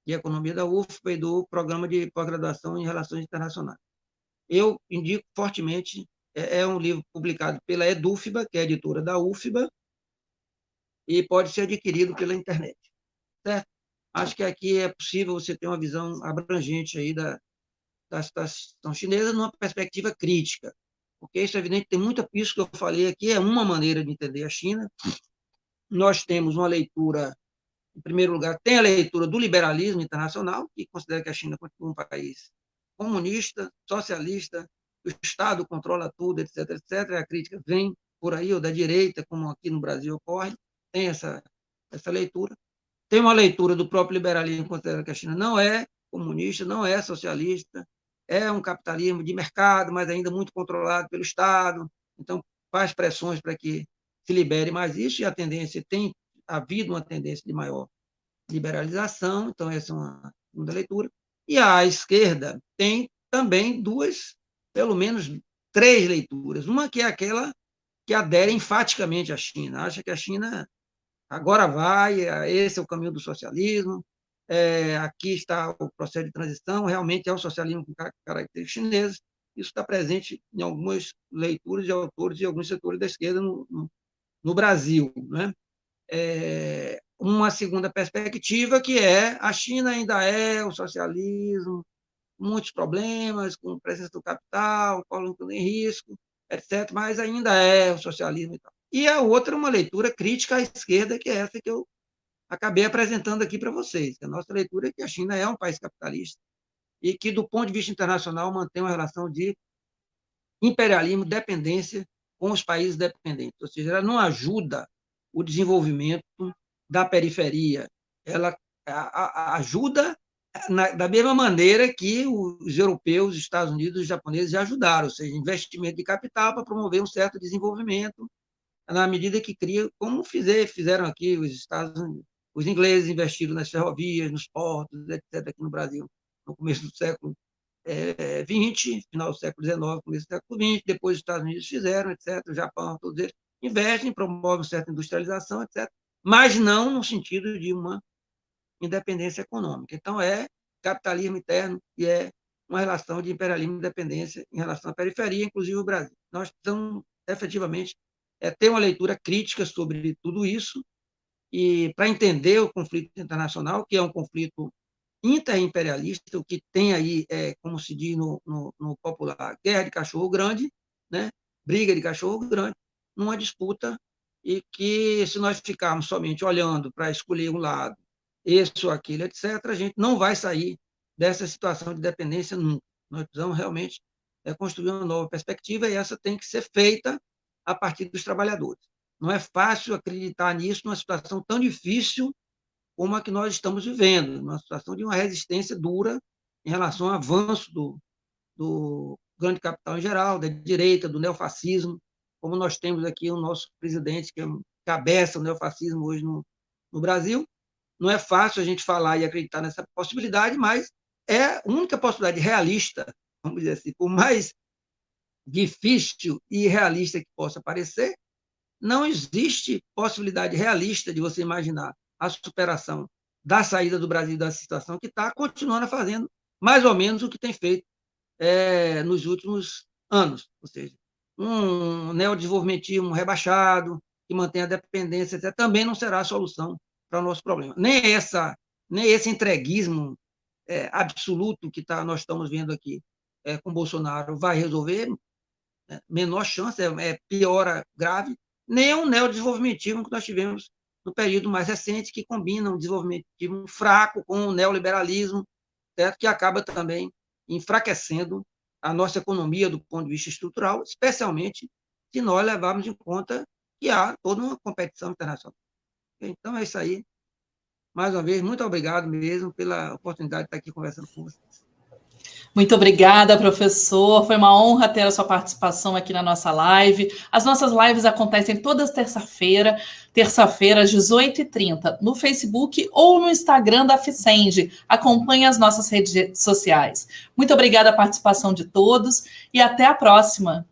de Economia da UFBA e do Programa de Pós-Graduação em Relações Internacionais. Eu indico fortemente, é um livro publicado pela Edufba, que é a editora da UFBA, e pode ser adquirido pela internet, certo? Acho que aqui é possível você ter uma visão abrangente aí da situação chinesa numa perspectiva crítica, porque isso é evidente, tem muita isso que eu falei aqui, é uma maneira de entender a China. Nós temos uma leitura, em primeiro lugar, tem a leitura do liberalismo internacional, que considera que a China continua um país comunista, socialista, o Estado controla tudo, etc., etc. A crítica vem por aí, ou da direita, como aqui no Brasil ocorre, tem essa leitura. Tem uma leitura do próprio liberalismo, que considera que a China não é comunista, não é socialista, é um capitalismo de mercado, mas ainda muito controlado pelo Estado, então faz pressões para que se libere mais isso, e a tendência tem havido uma tendência de maior liberalização, então essa é uma segunda leitura. E a esquerda tem também duas, pelo menos três leituras. Uma que é aquela que adere enfaticamente à China, acha que a China agora vai, esse é o caminho do socialismo, aqui está o processo de transição, realmente é o socialismo com características chinesas. Isso está presente em algumas leituras de autores e alguns setores da esquerda no Brasil, né? Uma segunda perspectiva, que é a China ainda é o socialismo, muitos problemas com presença do capital, colocando em risco, etc., mas ainda é o socialismo e tal. E a outra, uma leitura crítica à esquerda, que é essa que eu acabei apresentando aqui para vocês. A nossa leitura é que a China é um país capitalista e que, do ponto de vista internacional, mantém uma relação de imperialismo, dependência com os países dependentes. Ou seja, ela não ajuda o desenvolvimento da periferia, ela ajuda da mesma maneira que os europeus, os Estados Unidos, os japoneses já ajudaram, ou seja, investimento de capital para promover um certo desenvolvimento, na medida que cria, como fizeram aqui os Estados Unidos. Os ingleses investiram nas ferrovias, nos portos, etc., aqui no Brasil, no começo do século XX, final do século XIX, começo do século XX, depois os Estados Unidos fizeram, etc., o Japão, todos eles investem, promovem uma certa industrialização, etc., mas não no sentido de uma independência econômica. Então, é capitalismo interno e é uma relação de imperialismo e independência em relação à periferia, inclusive o Brasil. Nós precisamos, efetivamente, ter uma leitura crítica sobre tudo isso, e para entender o conflito internacional, que é um conflito interimperialista, o que tem aí, como se diz no popular, guerra de cachorro grande, né? Briga de cachorro grande, numa disputa, e que, se nós ficarmos somente olhando para escolher um lado, esse ou aquele, etc., a gente não vai sair dessa situação de dependência nunca. Nós precisamos realmente construir uma nova perspectiva, e essa tem que ser feita a partir dos trabalhadores. Não é fácil acreditar nisso numa situação tão difícil como a que nós estamos vivendo, uma situação de uma resistência dura em relação ao avanço do grande capital em geral, da direita, do neofascismo, como nós temos aqui o nosso presidente, que cabeça o neofascismo hoje no Brasil. Não é fácil a gente falar e acreditar nessa possibilidade, mas é a única possibilidade realista, vamos dizer assim, por mais difícil e irrealista que possa parecer, não existe possibilidade realista de você imaginar a superação da saída do Brasil da situação que está, continuando fazendo mais ou menos o que tem feito nos últimos anos, ou seja, um neodesenvolvimentismo rebaixado, que mantém a dependência, etc., também não será a solução para o nosso problema. Nem esse entreguismo absoluto que nós estamos vendo aqui com Bolsonaro vai resolver, menor chance, piora grave, nem um neodesenvolvimentismo que nós tivemos no período mais recente, que combina um desenvolvimentismo fraco com o neoliberalismo, certo? Que acaba também enfraquecendo a nossa economia do ponto de vista estrutural, especialmente se nós levarmos em conta que há toda uma competição internacional. Então, é isso aí. Mais uma vez, muito obrigado mesmo pela oportunidade de estar aqui conversando com vocês. Muito obrigada, professor. Foi uma honra ter a sua participação aqui na nossa live. As nossas lives acontecem todas terça-feira, às 18h30, no Facebook ou no Instagram da Ficenge. Acompanhe as nossas redes sociais. Muito obrigada a participação de todos e até a próxima.